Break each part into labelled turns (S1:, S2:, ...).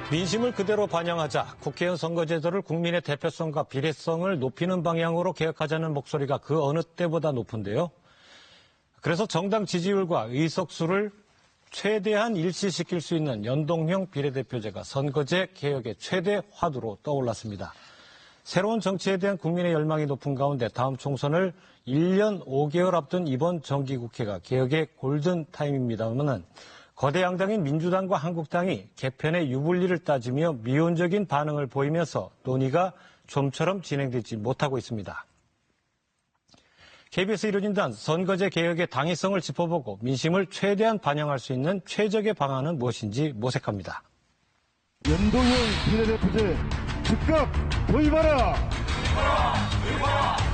S1: 민심을 그대로 반영하자 국회의원 선거제도를 국민의 대표성과 비례성을 높이는 방향으로 개혁하자는 목소리가 그 어느 때보다 높은데요. 그래서 정당 지지율과 의석수를 최대한 일치시킬 수 있는 연동형 비례대표제가 선거제 개혁의 최대 화두로 떠올랐습니다. 새로운 정치에 대한 국민의 열망이 높은 가운데 다음 총선을 1년 5개월 앞둔 이번 정기국회가 개혁의 골든타임입니다만 거대 양당인 민주당과 한국당이 개편의 유불리를 따지며 미온적인 반응을 보이면서 논의가 좀처럼 진행되지 못하고 있습니다. KBS 1호진단 선거제 개혁의 당위성을 짚어보고 민심을 최대한 반영할 수 있는 최적의 방안은 무엇인지 모색합니다.
S2: 연동형 비례대표제 즉각 도입하라! 도입하라!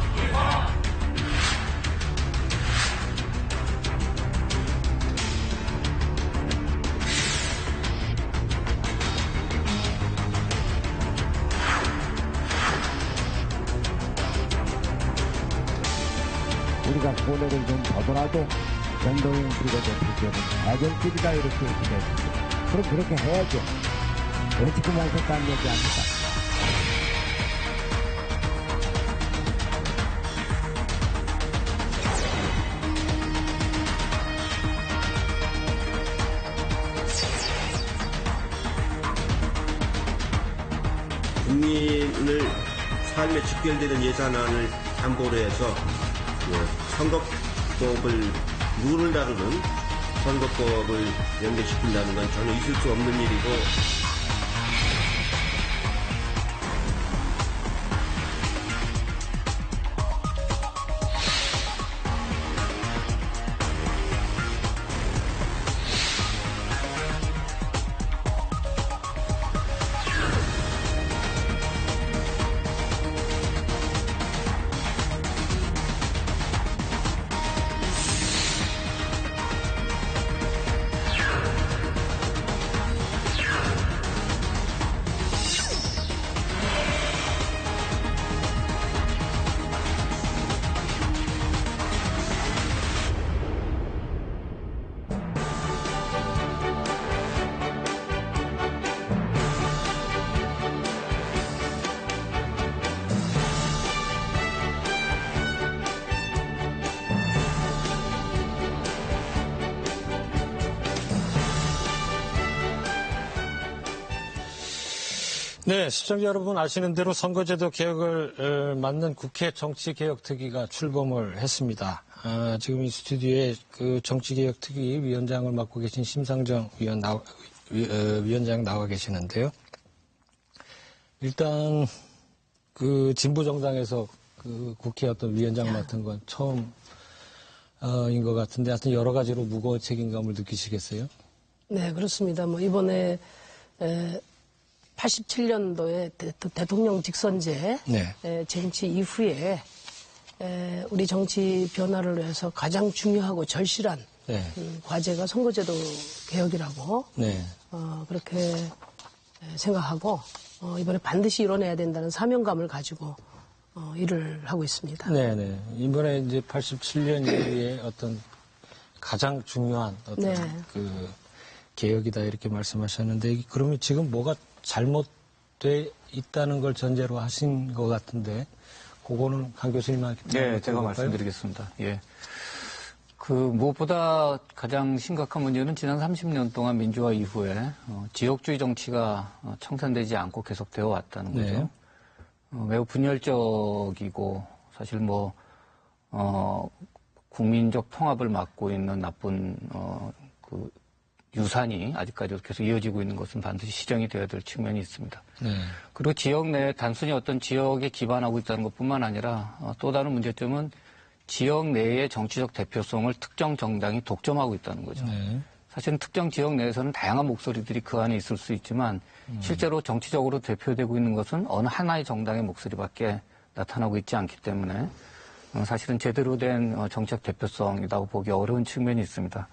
S2: 우리가 손해를 좀 보더라도 연동형 비례대표제는 가정길이다 이렇게 기대했습니다. 그럼 그렇게 해야죠. 왜 지금 하셨다는 얘기합니다.
S3: 국민을 삶에 직결되는 예산안을 담보로 해서 선거법을 룰을 다루는 선거법을 연계시킨다는 건 전혀 있을 수 없는 일이고
S1: 네, 시청자 여러분 아시는 대로 선거제도 개혁을 맡는 국회 정치개혁특위가 출범을 했습니다. 지금 이 스튜디오에 그 정치개혁특위 위원장을 맡고 계신 심상정 위원장 나와 계시는데요. 일단 그 진보정당에서 그 국회 어떤 위원장 맡은 건 처음인 것 같은데 하여튼 여러 가지로 무거운 책임감을 느끼시겠어요?
S4: 네, 그렇습니다. 뭐 이번에 87년도에 대통령 직선제
S1: 네.
S4: 쟁취 이후에 우리 정치 변화를 위해서 가장 중요하고 절실한
S1: 네.
S4: 과제가 선거제도 개혁이라고
S1: 네.
S4: 그렇게 생각하고 이번에 반드시 이뤄내야 된다는 사명감을 가지고 일을 하고 있습니다.
S1: 네네. 이번에 이제 87년 이후에 어떤 가장 중요한 어떤
S4: 네.
S1: 그 개혁이다 이렇게 말씀하셨는데 그러면 지금 뭐가 잘못돼 있다는 걸 전제로 하신 것 같은데 그거는 강 교수님한테
S5: 네, 제가 말씀드리겠습니다. 예. 그 무엇보다 가장 심각한 문제는 지난 30년 동안 민주화 이후에 지역주의 정치가 청산되지 않고 계속되어 왔다는 거죠.
S1: 네.
S5: 매우 분열적이고 사실 국민적 통합을 막고 있는 나쁜 그 유산이 아직까지 계속 이어지고 있는 것은 반드시 시정이 되어야 될 측면이 있습니다.
S1: 네.
S5: 그리고 지역 내에 단순히 어떤 지역에 기반하고 있다는 것뿐만 아니라 또 다른 문제점은 지역 내의 정치적 대표성을 특정 정당이 독점하고 있다는 거죠.
S1: 네.
S5: 사실은 특정 지역 내에서는 다양한 목소리들이 그 안에 있을 수 있지만 실제로 정치적으로 대표되고 있는 것은 어느 하나의 정당의 목소리밖에 나타나고 있지 않기 때문에 사실은 제대로 된 정치적 대표성이라고 보기 어려운 측면이 있습니다.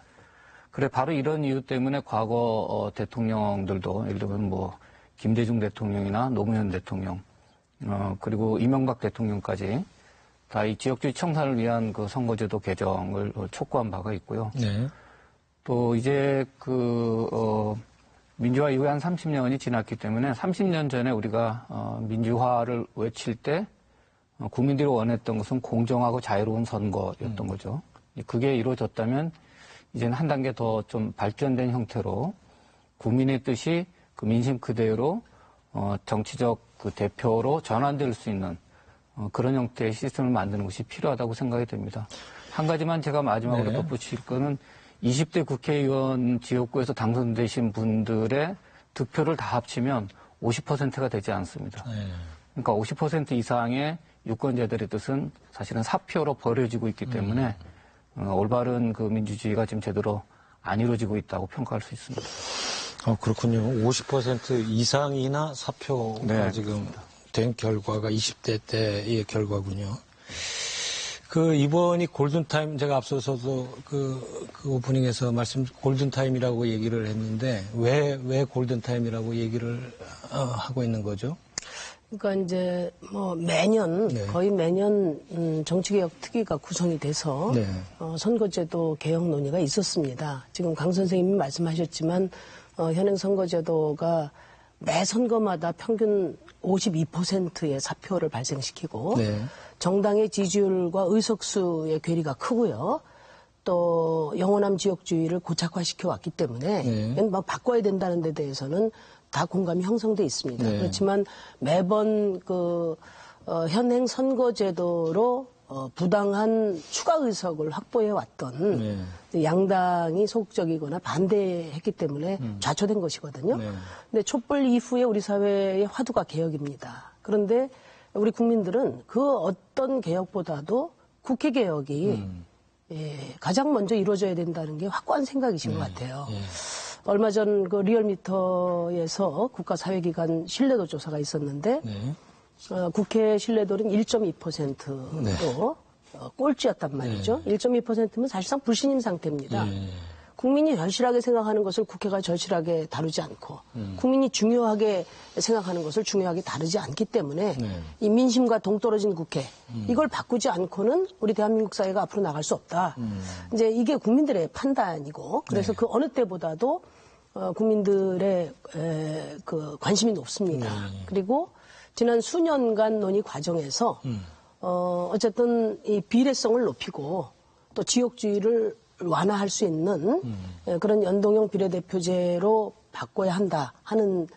S5: 그래 바로 이런 이유 때문에 과거 대통령들도 예를 들면 김대중 대통령이나 노무현 대통령 그리고 이명박 대통령까지 다 이 지역주의 청산을 위한 그 선거제도 개정을 촉구한 바가 있고요.
S1: 네.
S5: 또 이제 민주화 이후에 한 30년이 지났기 때문에 30년 전에 우리가 민주화를 외칠 때 국민들이 원했던 것은 공정하고 자유로운 선거였던 거죠. 그게 이루어졌다면 이제는 한 단계 더 좀 발전된 형태로 국민의 뜻이 그 민심 그대로 정치적 그 대표로 전환될 수 있는 그런 형태의 시스템을 만드는 것이 필요하다고 생각이 됩니다. 한 가지만 제가 마지막으로 덧붙일 거는 20대 국회의원 지역구에서 당선되신 분들의 득표를 다 합치면 50%가 되지 않습니다. 그러니까 50% 이상의 유권자들의 뜻은 사실은 사표로 버려지고 있기 때문에 올바른 그 민주주의가 지금 제대로 안 이루어지고 있다고 평가할 수 있습니다.
S1: 그렇군요. 50% 이상이나 사표가 지금 된 결과가 20대 때의 결과군요. 이번이 골든타임, 제가 앞서서도 그 오프닝에서 골든타임이라고 얘기를 했는데, 왜 골든타임이라고 얘기를 하고 있는 거죠?
S4: 그러니까 이제 매년 거의 매년 정치개혁 특위가 구성이 돼서 선거제도 개혁 논의가 있었습니다. 지금 강 선생님이 말씀하셨지만 현행 선거제도가 매 선거마다 평균 52%의 사표를 발생시키고 정당의 지지율과 의석수의 괴리가 크고요. 또 영호남 지역주의를 고착화시켜 왔기 때문에 바꿔야 된다는 데 대해서는 다 공감이 형성돼 있습니다. 그렇지만 매번 현행 선거제도로 부당한 추가 의석을 확보해 왔던 양당이 소극적이거나 반대했기 때문에 좌초된 것이거든요. 근데 촛불 이후에 우리 사회의 화두가 개혁입니다. 그런데 우리 국민들은 그 어떤 개혁보다도 국회 개혁이 가장 먼저 이루어져야 된다는 게 확고한 생각이신 것 같아요. 얼마 전 리얼미터에서 국가사회기관 신뢰도 조사가 있었는데 국회 신뢰도는 1.2%로 꼴찌였단 말이죠. 1.2%면 사실상 불신임 상태입니다. 국민이 절실하게 생각하는 것을 국회가 절실하게 다루지 않고 국민이 중요하게 생각하는 것을 중요하게 다루지 않기 때문에 이 민심과 동떨어진 국회 이걸 바꾸지 않고는 우리 대한민국 사회가 앞으로 나갈 수 없다. 이제 이게 국민들의 판단이고 그래서 그 어느 때보다도 국민들의 관심이 높습니다. 그리고 지난 수년간 논의 과정에서 어쨌든 이 비례성을 높이고 또 지역주의를 완화할 수 있는 그런 연동형 비례대표제로 바꿔야 한다 하는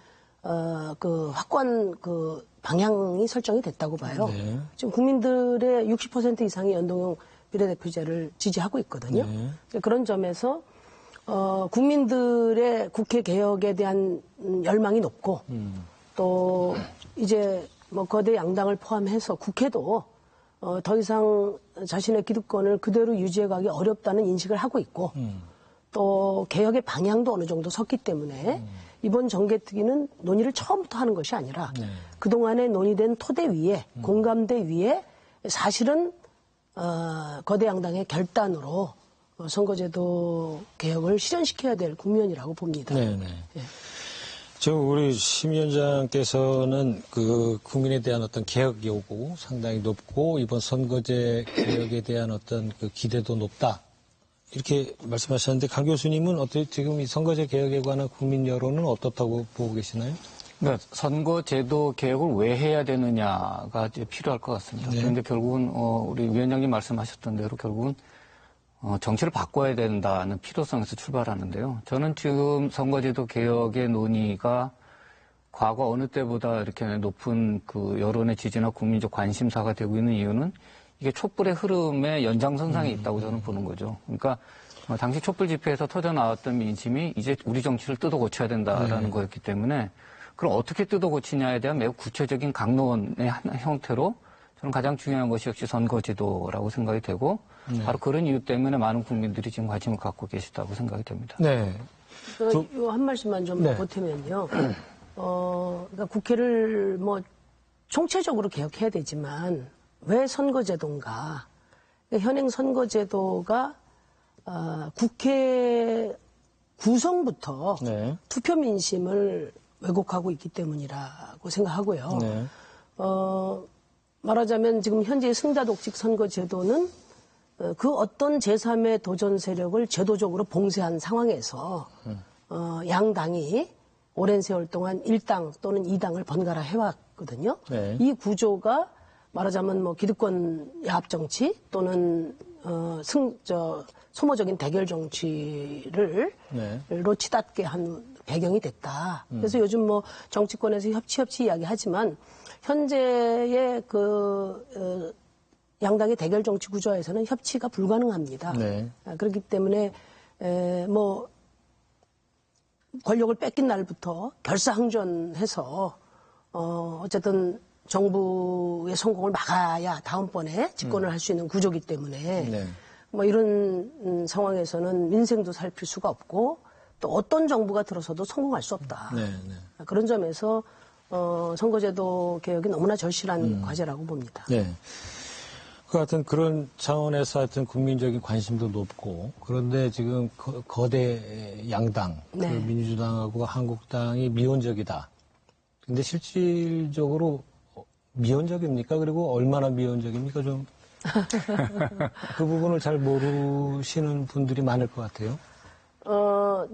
S4: 확고한 방향이 설정이 됐다고 봐요. 지금 국민들의 60% 이상이 연동형 비례대표제를 지지하고 있거든요. 그런 점에서 국민들의 국회 개혁에 대한 열망이 높고 또 이제 거대 양당을 포함해서 국회도 더 이상 자신의 기득권을 그대로 유지해가기 어렵다는 인식을 하고 있고 또 개혁의 방향도 어느 정도 섰기 때문에 이번 정개특위는 논의를 처음부터 하는 것이 아니라 그동안에 논의된 토대 위에 공감대 위에 사실은 거대 양당의 결단으로 선거제도 개혁을 실현시켜야 될 국면이라고 봅니다.
S1: 지금 우리 심 위원장께서는 국민에 대한 어떤 개혁 요구 상당히 높고 이번 선거제 개혁에 대한 어떤 기대도 높다. 이렇게 말씀하셨는데 강 교수님은 어떻게 지금 이 선거제 개혁에 관한 국민 여론은 어떻다고 보고 계시나요?
S5: 네, 선거제도 개혁을 왜 해야 되느냐가 이제 필요할 것 같습니다. 그런데 결국은 우리 위원장님 말씀하셨던 대로 결국은 정치를 바꿔야 된다는 필요성에서 출발하는데요. 저는 지금 선거제도 개혁의 논의가 과거 어느 때보다 이렇게 높은 여론의 지지나 국민적 관심사가 되고 있는 이유는 이게 촛불의 흐름의 연장선상에 있다고 저는 보는 거죠. 그러니까 당시 촛불 집회에서 터져나왔던 민심이 이제 우리 정치를 뜯어 고쳐야 된다라는 거였기 때문에 그럼 어떻게 뜯어 고치냐에 대한 매우 구체적인 강론의 한 형태로 저는 가장 중요한 것이 역시 선거제도라고 생각이 되고 바로 그런 이유 때문에 많은 국민들이 지금 관심을 갖고 계시다고 생각이 됩니다.
S4: 한 말씀만 좀 보태면요. 그러니까 국회를 총체적으로 개혁해야 되지만 왜 선거제도인가? 현행 선거제도가 국회 구성부터 투표 민심을 왜곡하고 있기 때문이라고 생각하고요. 말하자면 지금 현재 승자독식 선거제도는 그 어떤 제3의 도전 세력을 제도적으로 봉쇄한 상황에서 양당이 오랜 세월 동안 1당 또는 2당을 번갈아 해왔거든요.
S1: 네.
S4: 이 구조가 말하자면 뭐 기득권 야합 정치 또는 소모적인 대결 정치를 로 치닫게 한 배경이 됐다. 그래서 요즘 뭐 정치권에서 협치 이야기하지만 현재의 양당의 대결 정치 구조에서는 협치가 불가능합니다.
S1: 네.
S4: 그렇기 때문에 뭐 권력을 뺏긴 날부터 결사항전해서 어쨌든 정부의 성공을 막아야 다음번에 집권을 할 수 있는 구조기 때문에 뭐 이런 상황에서는 민생도 살필 수가 없고 또 어떤 정부가 들어서도 성공할 수 없다. 그런 점에서 선거제도 개혁이 너무나 절실한 과제라고 봅니다.
S1: 네. 그 하여튼 그런 차원에서 하여튼 국민적인 관심도 높고 그런데 지금 거대 양당, 그 민주당하고 한국당이 미온적이다. 근데 실질적으로 미온적입니까? 그리고 얼마나 미온적입니까? 좀 그 부분을 잘 모르시는 분들이 많을 것 같아요.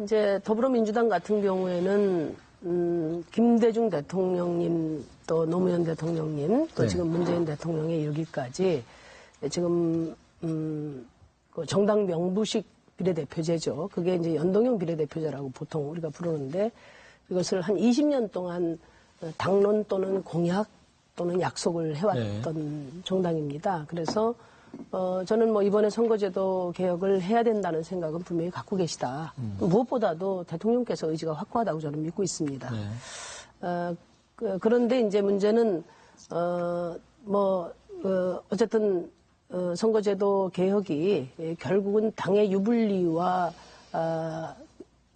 S4: 이제 더불어민주당 같은 경우에는 김대중 대통령님 또 노무현 대통령님 또 지금 문재인 대통령에 이르기까지 지금 그 정당 명부식 비례대표제죠. 그게 이제 연동형 비례대표제라고 보통 우리가 부르는데 이것을 한 20년 동안 당론 또는 공약 또는 약속을 해왔던 정당입니다. 그래서 저는 뭐 이번에 선거제도 개혁을 해야 된다는 생각은 분명히 갖고 계시다. 무엇보다도 대통령께서 의지가 확고하다고 저는 믿고 있습니다. 그런데 이제 문제는 어쨌든 선거제도 개혁이 결국은 당의 유불리와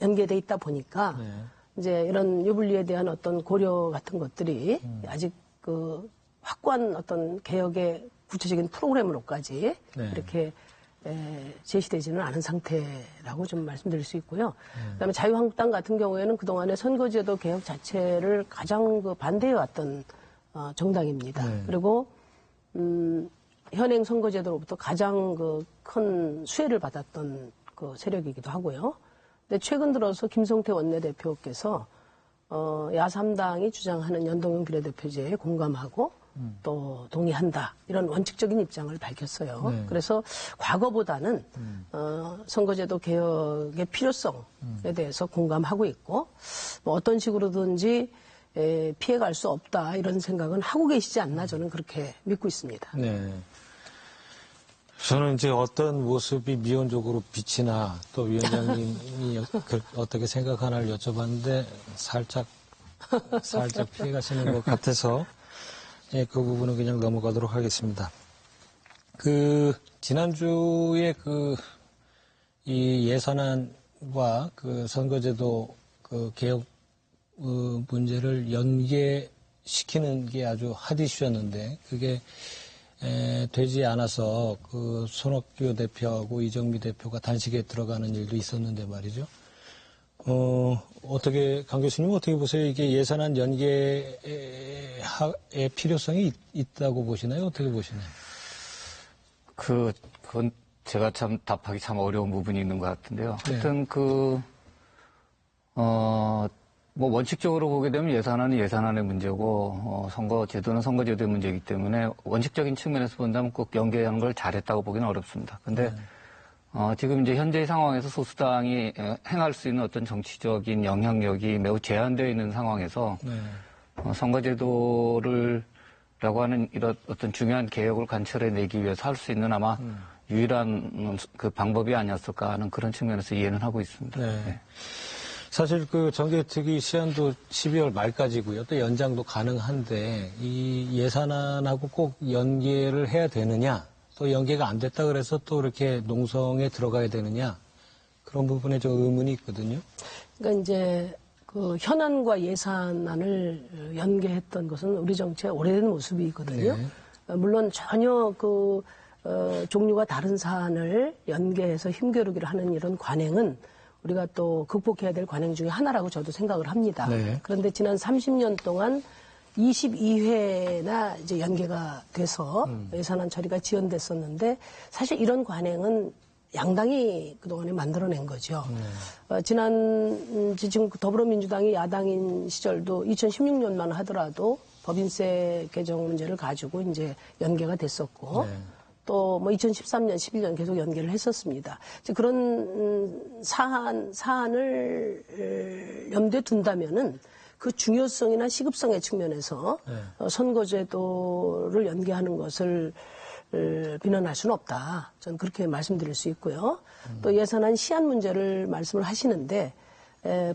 S4: 연계돼 있다 보니까 이제 이런 유불리에 대한 어떤 고려 같은 것들이 아직 그 확고한 어떤 개혁의 구체적인 프로그램으로까지 이렇게 제시되지는 않은 상태라고 좀 말씀드릴 수 있고요. 그다음에 자유한국당 같은 경우에는 그동안의 선거제도 개혁 자체를 가장 반대해왔던 정당입니다. 그리고 현행 선거제도로부터 가장 큰 수혜를 받았던 그 세력이기도 하고요. 근데 최근 들어서 김성태 원내대표께서 야3당이 주장하는 연동형 비례대표제에 공감하고 또 동의한다. 이런 원칙적인 입장을 밝혔어요. 그래서 과거보다는 선거제도 개혁의 필요성에 대해서 공감하고 있고 뭐 어떤 식으로든지 피해갈 수 없다. 이런 생각은 하고 계시지 않나 저는 그렇게 믿고 있습니다.
S1: 네. 저는 이제 어떤 모습이 미온적으로 비치나 또 위원장님이 어떻게 생각하나를 여쭤봤는데 살짝 피해가시는 것 같아서 그 부분은 그냥 넘어가도록 하겠습니다. 지난주에 이 예산안과 선거제도 개혁 문제를 연계시키는 게 아주 핫 이슈였는데 그게 되지 않아서 손학규 대표하고 이정미 대표가 단식에 들어가는 일도 있었는데 말이죠. 강 교수님은 어떻게 보세요? 이게 예산안 연계의 필요성이 있다고 보시나요? 어떻게 보시나요?
S5: 그건 제가 참 답하기 참 어려운 부분이 있는 것 같은데요. 하여튼 뭐 원칙적으로 보게 되면 예산안은 예산안의 문제고 선거제도는 선거제도의 문제이기 때문에 원칙적인 측면에서 본다면 꼭 연계하는 걸 잘했다고 보기는 어렵습니다. 근데 지금 이제 현재의 상황에서 소수당이 행할 수 있는 어떤 정치적인 영향력이 매우 제한되어 있는 상황에서 선거제도라고 하는 이런 어떤 중요한 개혁을 관철해내기 위해서 할 수 있는 아마 유일한 그 방법이 아니었을까 하는 그런 측면에서 이해는 하고 있습니다. 네.
S1: 사실 정개특위 시한도 12월 말까지고요. 또 연장도 가능한데 이 예산안하고 꼭 연계를 해야 되느냐, 또 연계가 안 됐다 그래서 또 이렇게 농성에 들어가야 되느냐 그런 부분에 좀 의문이 있거든요.
S4: 그러니까 이제 현안과 예산안을 연계했던 것은 우리 정치의 오래된 모습이거든요. 물론 전혀 종류가 다른 사안을 연계해서 힘겨루기를 하는 이런 관행은 우리가 또 극복해야 될 관행 중에 하나라고 저도 생각을 합니다. 그런데 지난 30년 동안 22회나 이제 연계가 돼서 예산안 처리가 지연됐었는데 사실 이런 관행은 양당이 그동안에 만들어낸 거죠. 지금 더불어민주당이 야당인 시절도 2016년만 하더라도 법인세 개정 문제를 가지고 이제 연계가 됐었고, 또 뭐 2013년, 11년 계속 연계를 했었습니다. 그런 사안을 염두에 둔다면은 그 중요성이나 시급성의 측면에서 선거제도를 연계하는 것을 비난할 수는 없다. 저는 그렇게 말씀드릴 수 있고요. 또 예산안 시한 문제를 말씀을 하시는데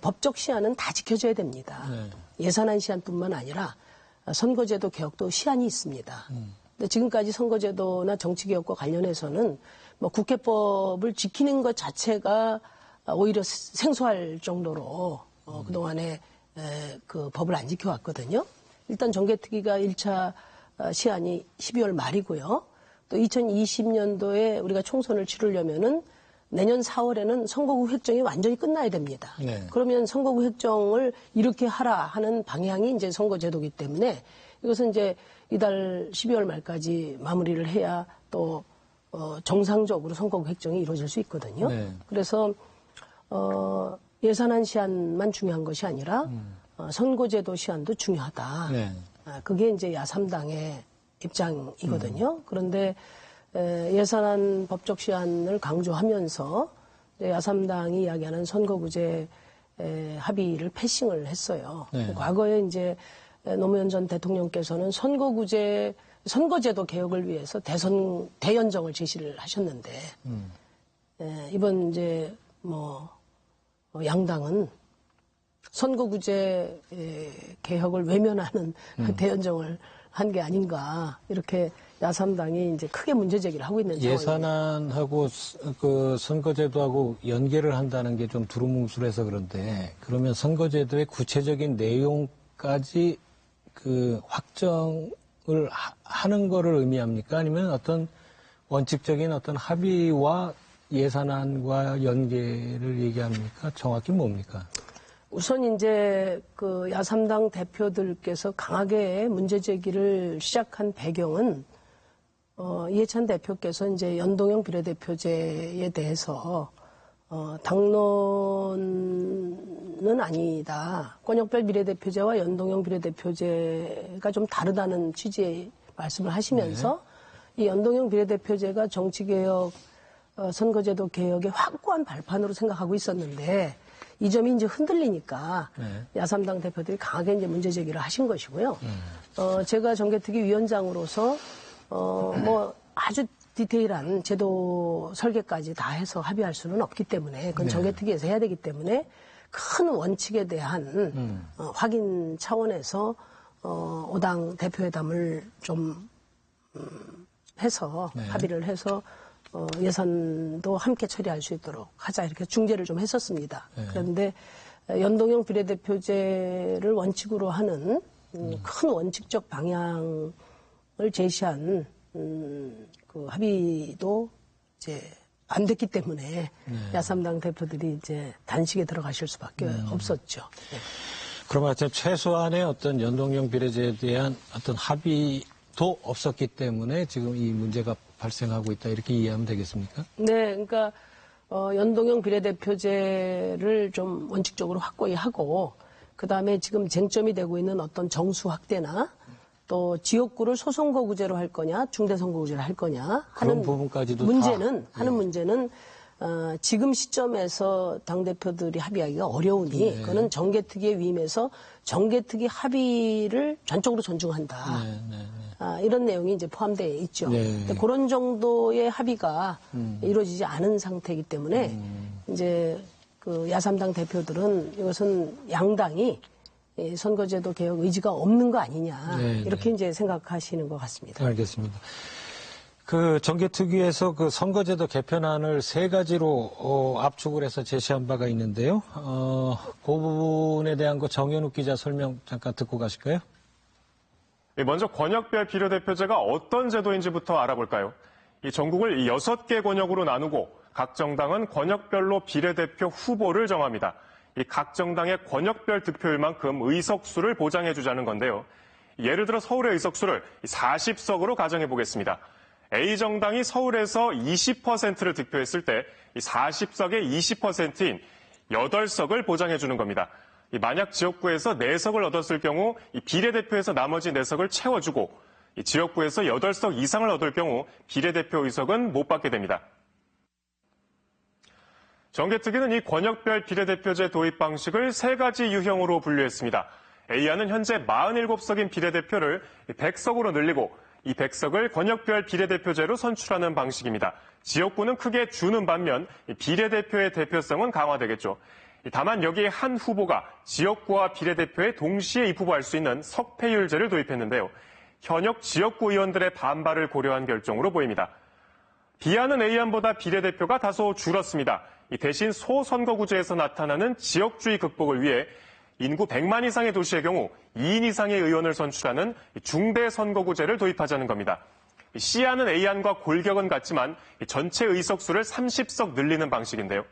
S4: 법적 시한은 다 지켜져야 됩니다. 예산안 시한뿐만 아니라 선거제도 개혁도 시한이 있습니다. 근데 지금까지 선거제도나 정치개혁과 관련해서는 뭐 국회법을 지키는 것 자체가 오히려 생소할 정도로 그동안에 그 법을 안 지켜왔거든요. 일단 정개특위가 1차 시한이 12월 말이고요. 또 2020년도에 우리가 총선을 치르려면은 내년 4월에는 선거구 획정이 완전히 끝나야 됩니다. 그러면 선거구 획정을 이렇게 하라 하는 방향이 이제 선거제도이기 때문에 이것은 이제 이달 12월 말까지 마무리를 해야 또 정상적으로 선거구 획정이 이루어질 수 있거든요. 그래서 예산안 시한만 중요한 것이 아니라 선거제도 시한도 중요하다. 그게 이제 야3당의 입장이거든요. 그런데 예산안 법적 시한을 강조하면서 야3당이 이야기하는 선거구제 합의를 패싱을 했어요. 과거에 이제 노무현 전 대통령께서는 선거제도 개혁을 위해서 대연정을 제시를 하셨는데 이번 이제 양당은 선거구제 개혁을 외면하는 대연정을 한 게 아닌가 이렇게 야3당이 이제 크게 문제 제기를 하고 있는 상황입니다.
S1: 예산안하고 그 선거제도하고 연계를 한다는 게 좀 두루뭉술해서 그런데 그러면 선거제도의 구체적인 내용까지 그 확정을 하는 거를 의미합니까? 아니면 어떤 원칙적인 어떤 합의와 예산안과 연계를 얘기합니까? 정확히 뭡니까?
S4: 우선 이제 그 야3당 대표들께서 강하게 문제 제기를 시작한 배경은 이해찬 대표께서 이제 연동형 비례대표제에 대해서 당론은 아니다. 권역별 비례대표제와 연동형 비례대표제가 좀 다르다는 취지의 말씀을 하시면서 이 연동형 비례대표제가 정치개혁, 선거제도 개혁의 확고한 발판으로 생각하고 있었는데 이 점이 이제 흔들리니까 야3당 대표들이 강하게 이제 문제 제기를 하신 것이고요. 제가 정개특위 위원장으로서 아주 디테일한 제도 설계까지 다 해서 합의할 수는 없기 때문에 그건 정개특위에서 해야 되기 때문에 큰 원칙에 대한 확인 차원에서 5당 대표회담을 좀 해서 합의를 해서 예산도 함께 처리할 수 있도록 하자 이렇게 중재를 좀 했었습니다. 그런데 연동형 비례대표제를 원칙으로 하는 큰 원칙적 방향을 제시한 그 합의도 이제 안 됐기 때문에 야3당 대표들이 이제 단식에 들어가실 수밖에 없었죠.
S1: 그러면 최소한의 어떤 연동형 비례제에 대한 어떤 합의도 없었기 때문에 지금 이 문제가 발생하고 있다 이렇게 이해하면 되겠습니까?
S4: 네, 그러니까 연동형 비례대표제를 좀 원칙적으로 확고히 하고 그다음에 지금 쟁점이 되고 있는 어떤 정수 확대나 또 지역구를 소선거구제로 할 거냐 중대선거구제로 할 거냐 하는
S1: 부분까지도
S4: 문제는 지금 시점에서 당대표들이 합의하기가 어려우니 그거는 정개특위에 위임해서 정개특위 합의를 전적으로 존중한다. 이런 내용이 이제 포함되어 있죠. 근데 그런 정도의 합의가 이루어지지 않은 상태이기 때문에 이제 그 야3당 대표들은 이것은 양당이 선거제도 개혁 의지가 없는 거 아니냐 이렇게 이제 생각하시는 것 같습니다.
S1: 알겠습니다. 그 정개특위에서 그 선거제도 개편안을 3가지로 압축을 해서 제시한 바가 있는데요. 그 부분에 대한 거 정현욱 기자 설명 잠깐 듣고 가실까요?
S6: 먼저 권역별 비례대표제가 어떤 제도인지부터 알아볼까요? 이 전국을 6개 권역으로 나누고 각 정당은 권역별로 비례대표 후보를 정합니다. 이 각 정당의 권역별 득표율만큼 의석수를 보장해 주자는 건데요. 예를 들어 서울의 의석수를 40석으로 가정해 보겠습니다. A정당이 서울에서 20%를 득표했을 때 40석의 20%인 8석을 보장해주는 겁니다. 만약 지역구에서 4석을 얻었을 경우 비례대표에서 나머지 4석을 채워주고 지역구에서 8석 이상을 얻을 경우 비례대표 의석은 못 받게 됩니다. 정개특위는 이 권역별 비례대표제 도입 방식을 3가지 유형으로 분류했습니다. A안은 현재 47석인 비례대표를 100석으로 늘리고 이 100석을 권역별 비례대표제로 선출하는 방식입니다. 지역구는 크게 주는 반면 비례대표의 대표성은 강화되겠죠. 다만 여기에 한 후보가 지역구와 비례대표에 동시에 입후보할 수 있는 석패율제를 도입했는데요. 현역 지역구 의원들의 반발을 고려한 결정으로 보입니다. B안은 A안보다 비례대표가 다소 줄었습니다. 대신 소선거구제에서 나타나는 지역주의 극복을 위해 인구 100만 이상의 도시의 경우 2인 이상의 의원을 선출하는 중대선거구제를 도입하자는 겁니다. C안은 A안과 골격은 같지만 전체 의석수를 30석 늘리는 방식인데요.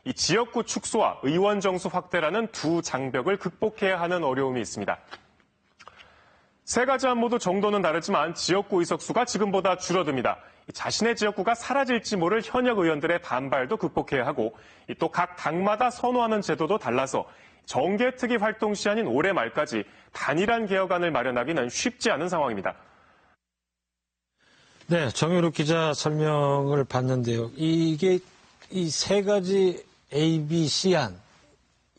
S6: 이 지역구 축소와 의원 정수 확대라는 두 장벽을 극복해야 하는 어려움이 있습니다. 3가지 안 모두 정도는 다르지만 지역구 의석수가 지금보다 줄어듭니다. 자신의 지역구가 사라질지 모를 현역 의원들의 반발도 극복해야 하고 또 각 당마다 선호하는 제도도 달라서 정개특위 활동 시한인 올해 말까지 단일한 개혁안을 마련하기는 쉽지 않은 상황입니다.
S1: 네, 정유럽 기자 설명을 봤는데요. 이게 이 3가지 A, B, C안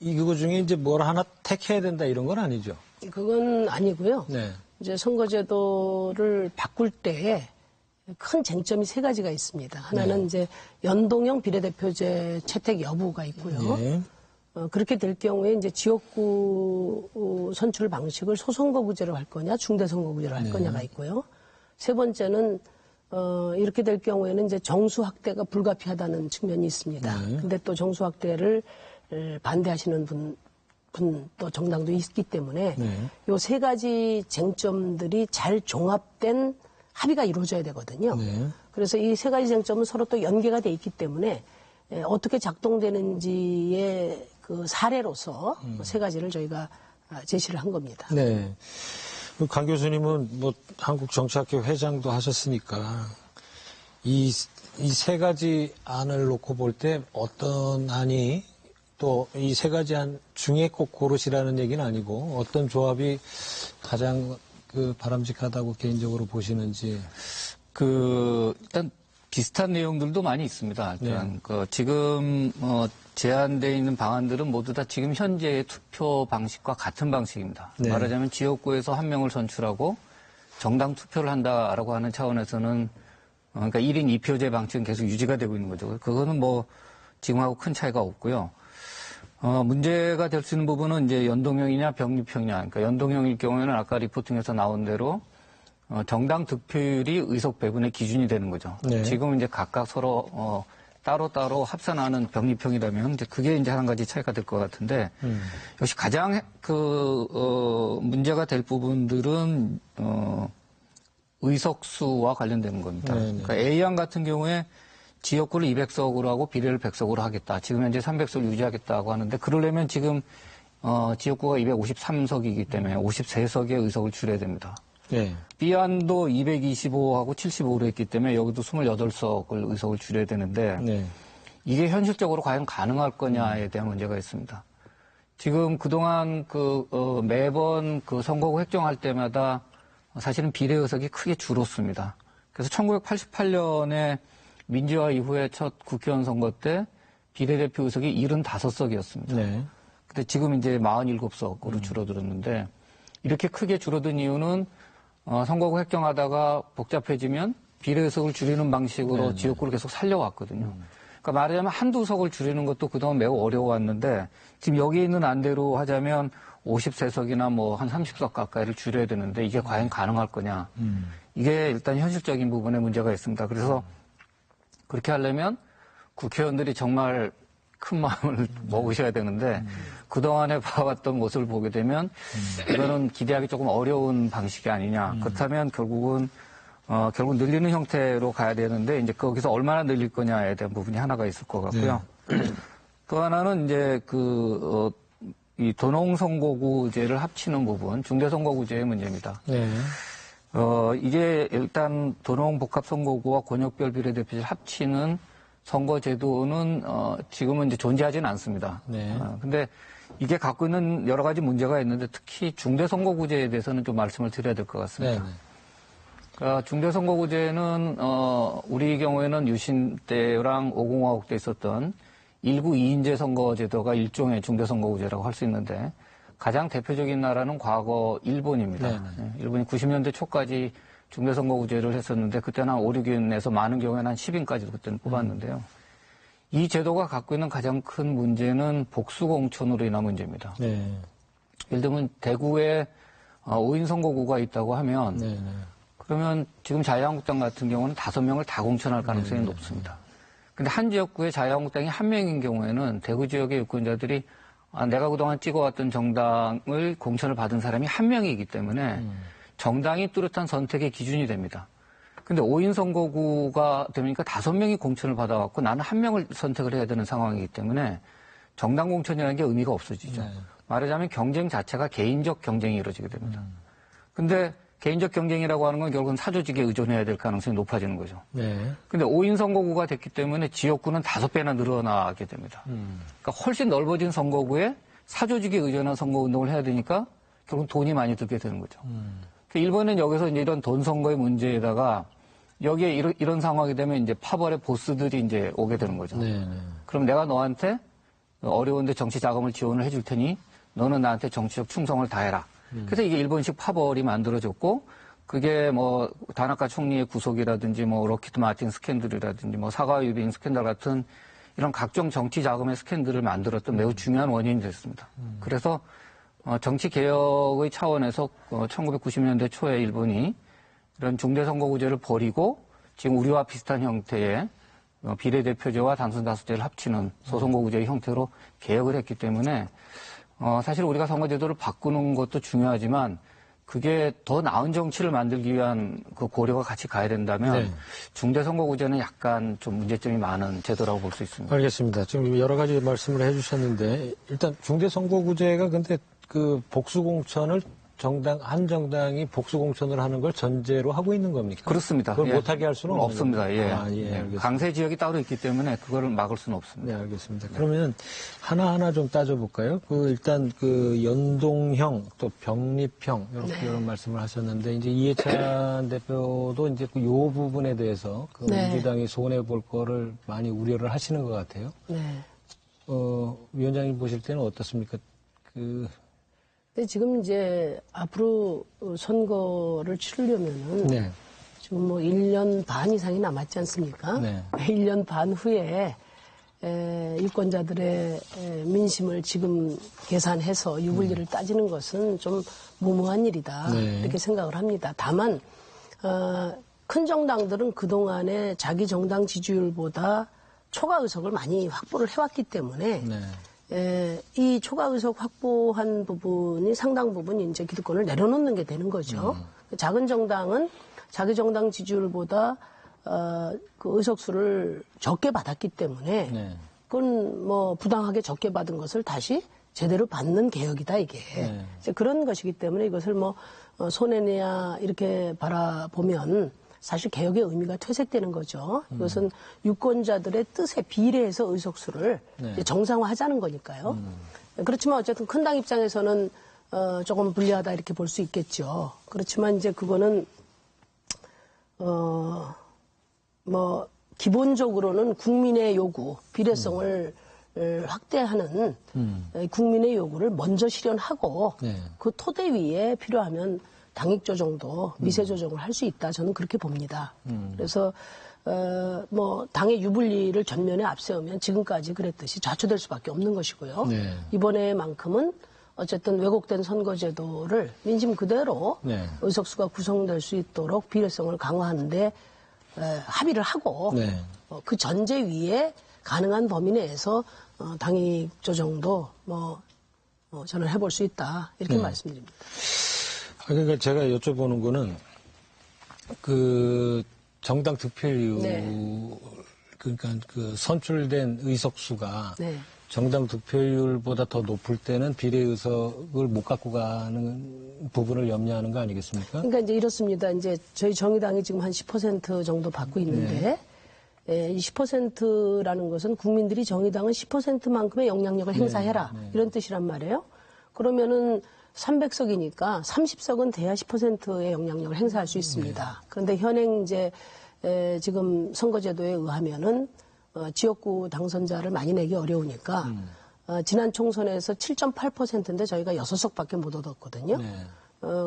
S1: 이거 중에 이제 뭘 하나 택해야 된다 이런 건 아니죠?
S4: 그건 아니고요.
S1: 네.
S4: 이제 선거제도를 바꿀 때에 큰 쟁점이 3가지가 있습니다. 하나는 이제 연동형 비례대표제 채택 여부가 있고요.
S1: 네.
S4: 그렇게 될 경우에 이제 지역구 선출 방식을 소선거구제로 할 거냐, 중대선거구제로 할 거냐가 있고요. 3번째는 이렇게 될 경우에는 이제 정수 확대가 불가피하다는 측면이 있습니다. 근데 또 정수 확대를 반대하시는 분 또 정당도 있기 때문에 요 3가지 쟁점들이 잘 종합된 합의가 이루어져야 되거든요. 그래서 이 3가지 쟁점은 서로 또 연계가 돼 있기 때문에 어떻게 작동되는지의 그 사례로서 3가지를 저희가 제시를 한 겁니다.
S1: 네. 강 교수님은 뭐 한국정치학회 회장도 하셨으니까 이 3가지 안을 놓고 볼 때 어떤 안이 또 이 3가지 안 중에 꼭 고르시라는 얘기는 아니고 어떤 조합이 가장 바람직하다고 개인적으로 보시는지.
S5: 일단 비슷한 내용들도 많이 있습니다. 일단 지금 제안되어 있는 방안들은 모두 다 지금 현재의 투표 방식과 같은 방식입니다.
S1: 네.
S5: 말하자면 지역구에서 한 명을 선출하고 정당 투표를 한다라고 하는 차원에서는 그러니까 1인 2표제 방식은 계속 유지가 되고 있는 거죠. 그거는 뭐 지금하고 큰 차이가 없고요. 문제가 될 수 있는 부분은 이제 연동형이냐 병립형이냐. 그러니까 연동형일 경우에는 아까 리포팅에서 나온 대로 정당 득표율이 의석 배분의 기준이 되는 거죠.
S1: 네.
S5: 지금 이제 각각 서로 따로따로 합산하는 병립형이라면 이제 그게 이제 한 가지 차이가 될 것 같은데 역시 가장 문제가 될 부분들은 의석수와 관련되는 겁니다. 그러니까 A안 같은 경우에 지역구를 200석으로 하고 비례를 100석으로 하겠다. 지금 현재 300석을 유지하겠다고 하는데 그러려면 지금 지역구가 253석이기 때문에 53석의 의석을 줄여야 됩니다.
S1: 네.
S5: B안도 225하고 75로 했기 때문에 여기도 28석을 의석을 줄여야 되는데 이게 현실적으로 과연 가능할 거냐에 대한 문제가 있습니다. 지금 그동안 매번 선거구 획정할 때마다 사실은 비례 의석이 크게 줄었습니다. 그래서 1988년에 민주화 이후에 첫 국회의원 선거 때 비례대표 의석이 75석이었습니다. 네. 근데 지금 이제 47석으로 줄어들었는데 이렇게 크게 줄어든 이유는 선거구 획정하다가 복잡해지면 비례 의석을 줄이는 방식으로 지역구를 계속 살려왔거든요. 그러니까 말하자면 한두 석을 줄이는 것도 그동안 매우 어려워왔는데 지금 여기 있는 안대로 하자면 53석이나 뭐 한 30석 가까이를 줄여야 되는데 이게 과연 가능할 거냐. 이게 일단 현실적인 부분에 문제가 있습니다. 그래서 그렇게 하려면 국회의원들이 정말 큰 마음을 먹으셔야 되는데 그동안에 봐왔던 모습을 보게 되면 이거는 기대하기 조금 어려운 방식이 아니냐. 그렇다면 결국 늘리는 형태로 가야 되는데 이제 거기서 얼마나 늘릴 거냐에 대한 부분이 하나가 있을 것 같고요. 또 하나는 이제 이 도농선거구제를 합치는 부분, 중대선거구제의 문제입니다. 이제 일단 도농복합선거구와 권역별 비례대표제 합치는 선거제도는 지금은 이제 존재하지는 않습니다.
S1: 네.
S5: 근데 이게 갖고 있는 여러 가지 문제가 있는데 특히 중대선거구제에 대해서는 좀 말씀을 드려야 될 것 같습니다.
S1: 네.
S5: 그러니까 중대선거구제는 우리 경우에는 유신 때랑 5공화국 때 있었던 일부 2인제 선거제도가 일종의 중대선거구제라고 할 수 있는데 가장 대표적인 나라는 과거 일본입니다.
S1: 네.
S5: 일본이 90년대 초까지 중대선거구제를 했었는데 그때는 한 5, 6인에서 많은 경우에는 한 10인까지도 그때는 뽑았는데요. 이 제도가 갖고 있는 가장 큰 문제는 복수공천으로 인한 문제입니다.
S1: 네.
S5: 예를 들면 대구에 5인 선거구가 있다고 하면
S1: 네.
S5: 그러면 지금 자유한국당 같은 경우는 5명을 다 공천할 가능성이 높습니다. 근데 한 지역구에 자유한국당이 1명인 경우에는 대구 지역의 유권자들이 내가 그동안 찍어왔던 정당을 공천을 받은 사람이 1명이기 때문에 정당이 뚜렷한 선택의 기준이 됩니다. 근데 5인 선거구가 되니까 5명이 공천을 받아왔고 나는 1명을 선택을 해야 되는 상황이기 때문에 정당 공천이라는 게 의미가 없어지죠.
S1: 네.
S5: 말하자면 경쟁 자체가 개인적 경쟁이 이루어지게 됩니다. 근데 개인적 경쟁이라고 하는 건 결국은 사조직에 의존해야 될 가능성이 높아지는 거죠.
S1: 네.
S5: 근데 5인 선거구가 됐기 때문에 지역구는 5배나 늘어나게 됩니다. 그러니까 훨씬 넓어진 선거구에 사조직에 의존한 선거운동을 해야 되니까 결국 돈이 많이 들게 되는 거죠. 그러니까 일본은 여기서 이제 이런 돈 선거의 문제에다가 여기에 이런 상황이 되면 이제 파벌의 보스들이 이제 오게 되는 거죠.
S1: 네.
S5: 그럼 내가 너한테 어려운데 정치 자금을 지원을 해줄 테니 너는 나한테 정치적 충성을 다해라. 그래서 이게 일본식 파벌이 만들어졌고 그게 뭐 다나카 총리의 구속이라든지 뭐 로키드 마틴 스캔들이라든지 뭐 사과 유빈 스캔들 같은 이런 각종 정치 자금의 스캔들을 만들었던 매우 중요한 원인이 됐습니다. 그래서 정치 개혁의 차원에서 1990년대 초에 일본이 이런 중대선거구제를 버리고 지금 우리와 비슷한 형태의 비례대표제와 단순다수제를 합치는 소선거구제의 형태로 개혁을 했기 때문에 사실 우리가 선거제도를 바꾸는 것도 중요하지만 그게 더 나은 정치를 만들기 위한 그 고려가 같이 가야 된다면
S1: 네.
S5: 중대선거구제는 약간 좀 문제점이 많은 제도라고 볼 수 있습니다.
S1: 알겠습니다. 지금 여러 가지 말씀을 해주셨는데 일단 중대선거구제가 근데 그 복수공천을 한 정당이 복수공천을 하는 걸 전제로 하고 있는 겁니까?
S5: 그렇습니다.
S1: 그걸
S5: 예.
S1: 못하게 할 수는
S5: 없습니다. 예.
S1: 알겠습니다.
S5: 강세 지역이 따로 있기 때문에 그거를 막을 수는 없습니다.
S1: 네, 알겠습니다. 그러면 하나하나 좀 따져볼까요? 일단 연동형 또 병립형 이렇게 이런 말씀을 하셨는데 이제 이해찬 대표도 이제 요 부분에 대해서 민주당이 손해 볼 거를 많이 우려를 하시는 것 같아요.
S4: 네.
S1: 위원장님 보실 때는 어떻습니까?
S4: 근데 지금 이제 앞으로 선거를 치르려면은
S1: 네.
S4: 지금 뭐 1년 반 이상이 남았지 않습니까?
S1: 네.
S4: 1년 반 후에 유권자들의 민심을 지금 계산해서 유불리를 따지는 것은 좀 무모한 일이다.
S1: 네.
S4: 이렇게 생각을 합니다. 다만 큰 정당들은 그동안에 자기 정당 지지율보다 초과 의석을 많이 확보를 해왔기 때문에
S1: 네.
S4: 이 초과 의석 확보한 부분이 상당 부분 이제 기득권을 내려놓는 게 되는 거죠. 작은 정당은 자기 정당 지지율보다 그 의석수를 적게 받았기 때문에
S1: 네.
S4: 그건 뭐 부당하게 적게 받은 것을 다시 제대로 받는 개혁이다 이게.
S1: 네.
S4: 이제 그런 것이기 때문에 이것을 뭐 손해내야 이렇게 바라보면 사실 개혁의 의미가 퇴색되는 거죠. 이것은 유권자들의 뜻에 비례해서 의석수를 이제 정상화하자는 거니까요. 그렇지만 어쨌든 큰 당 입장에서는 조금 불리하다 이렇게 볼 수 있겠죠. 그렇지만 이제 그거는 뭐 기본적으로는 국민의 요구, 비례성을 확대하는 국민의 요구를 먼저 실현하고
S1: 네.
S4: 그 토대 위에 필요하면 당익 조정도 미세 조정을 할 수 있다. 저는 그렇게 봅니다. 그래서 뭐 당의 유불리를 전면에 앞세우면 지금까지 그랬듯이 좌초될 수밖에 없는 것이고요.
S1: 네.
S4: 이번에만큼은 어쨌든 왜곡된 선거제도를 민심 그대로
S1: 네.
S4: 의석수가 구성될 수 있도록 비례성을 강화하는데 합의를 하고
S1: 네.
S4: 그 전제 위에 가능한 범위 내에서 당익 조정도 저는 해볼 수 있다 이렇게 말씀드립니다.
S1: 그러니까 제가 여쭤보는 거는 그 정당 득표율
S4: 네.
S1: 그러니까 그 선출된 의석수가
S4: 네.
S1: 정당 득표율보다 더 높을 때는 비례 의석을 못 갖고 가는 부분을 염려하는 거 아니겠습니까?
S4: 그러니까 이제 이렇습니다. 이제 저희 정의당이 지금 한 10% 정도 받고 있는데, 이 10%라는 것은 국민들이 정의당은 10%만큼의 영향력을 행사해라. 이런 뜻이란 말이에요. 그러면은 300석이니까 30석은 돼야 10%의 영향력을 행사할 수 있습니다. 그런데 현행 이제 지금 선거제도에 의하면은 지역구 당선자를 많이 내기 어려우니까 지난 총선에서 7.8%인데 저희가 6석밖에 못 얻었거든요.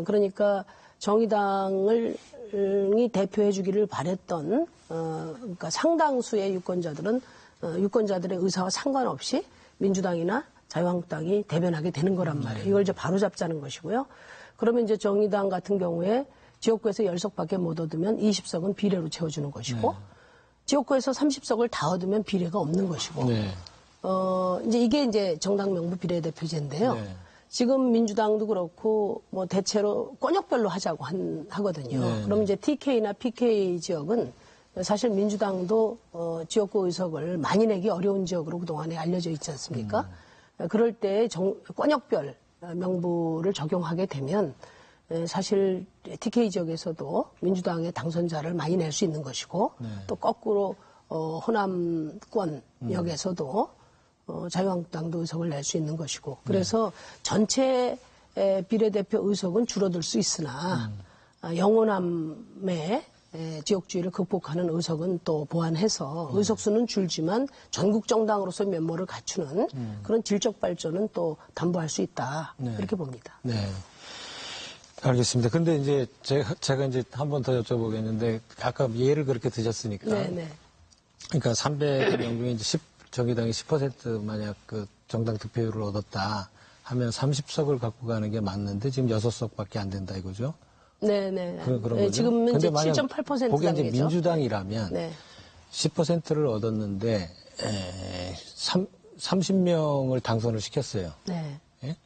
S4: 그러니까 정의당을 대표해 주기를 바랬던 그러니까 상당수의 유권자들의 의사와 상관없이 민주당이나 자유한국당이 대변하게 되는 거란 말이에요. 이걸 이제 바로잡자는 것이고요. 그러면 이제 정의당 같은 경우에 지역구에서 10석밖에 못 얻으면 20석은 비례로 채워주는 것이고 지역구에서 30석을 다 얻으면 비례가 없는 것이고 이제 이게 이제 정당 명부 비례대표제인데요. 지금 민주당도 그렇고 뭐 대체로 권역별로 하자고 하거든요. 그럼 이제 TK나 PK 지역은 사실 민주당도 지역구 의석을 많이 내기 어려운 지역으로 그동안에 알려져 있지 않습니까? 그럴 때 권역별 명부를 적용하게 되면 사실 TK 지역에서도 민주당의 당선자를 많이 낼 수 있는 것이고 또 거꾸로 호남권역에서도 자유한국당도 의석을 낼 수 있는 것이고 그래서 전체 비례대표 의석은 줄어들 수 있으나 영호남의 지역주의를 극복하는 의석은 또 보완해서 의석수는 줄지만 전국 정당으로서 면모를 갖추는 그런 질적 발전은 또 담보할 수 있다. 이렇게 봅니다.
S1: 네. 알겠습니다. 근데 이제 제가 이제 한 번 더 여쭤보겠는데 아까 예를 그렇게 드셨으니까. 그러니까 300명 중에 이제 정의당이 10% 만약 그 정당 득표율을 얻었다 하면 30석을 갖고 가는 게 맞는데 지금 6석밖에 안 된다 이거죠?
S4: 네네.
S1: 그런 거죠?
S4: 지금은 이제
S1: 만약
S4: 7.8%가
S1: 거기 이제 민주당이라면 10%를 얻었는데 30명을 당선을 시켰어요.
S4: 네.
S1: 예?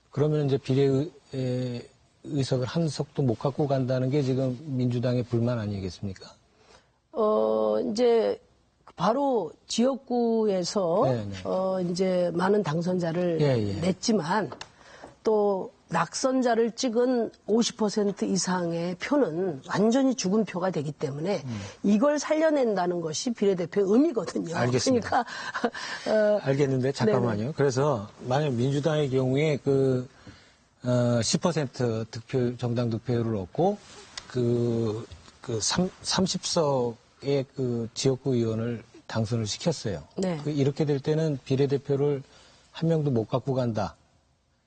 S1: 그러면 이제 비례 의석을 한 석도 못 갖고 간다는 게 지금 민주당의 불만 아니겠습니까?
S4: 이제 바로 지역구에서 이제 많은 당선자를 냈지만 또 낙선자를 찍은 50% 이상의 표는 완전히 죽은 표가 되기 때문에 이걸 살려낸다는 것이 비례대표의 의미거든요.
S1: 알겠습니다.
S4: 그러니까
S1: 알겠는데 잠깐만요.
S4: 네네.
S1: 그래서 만약 민주당의 경우에 10% 정당 득표율을 얻고 30석의 그 지역구 의원을 당선을 시켰어요.
S4: 네.
S1: 이렇게 될 때는 비례대표를 한 명도 못 갖고 간다.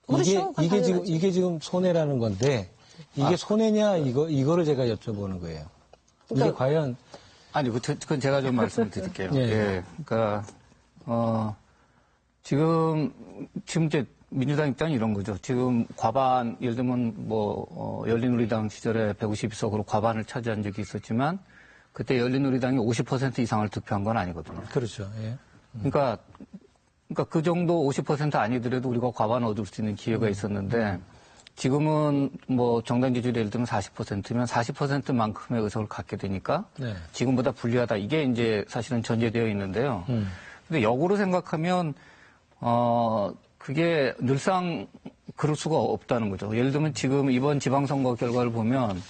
S4: 그렇죠.
S1: 이게 지금 손해라는 건데 이게 손해냐 이거를 제가 여쭤보는 거예요. 이게
S4: 그러니까,
S1: 과연
S5: 아니 그건 제가 좀 말씀을 드릴게요. 그러니까 지금 이제 민주당 입장이 이런 거죠. 지금 과반 예를 들면 열린우리당 시절에 152석으로 과반을 차지한 적이 있었지만 그때 열린우리당이 50% 이상을 득표한 건 아니거든요.
S1: 그렇죠. 예.
S5: 그러니까 그 정도 50% 아니더라도 우리가 과반 얻을 수 있는 기회가 있었는데 지금은 정당 지지율이 예를 들면 40%면 40%만큼의 의석을 갖게 되니까 지금보다 불리하다. 이게 이제 사실은 전제되어 있는데요. 근데 역으로 생각하면 그게 늘상 그럴 수가 없다는 거죠. 예를 들면 지금 이번 지방선거 결과를 보면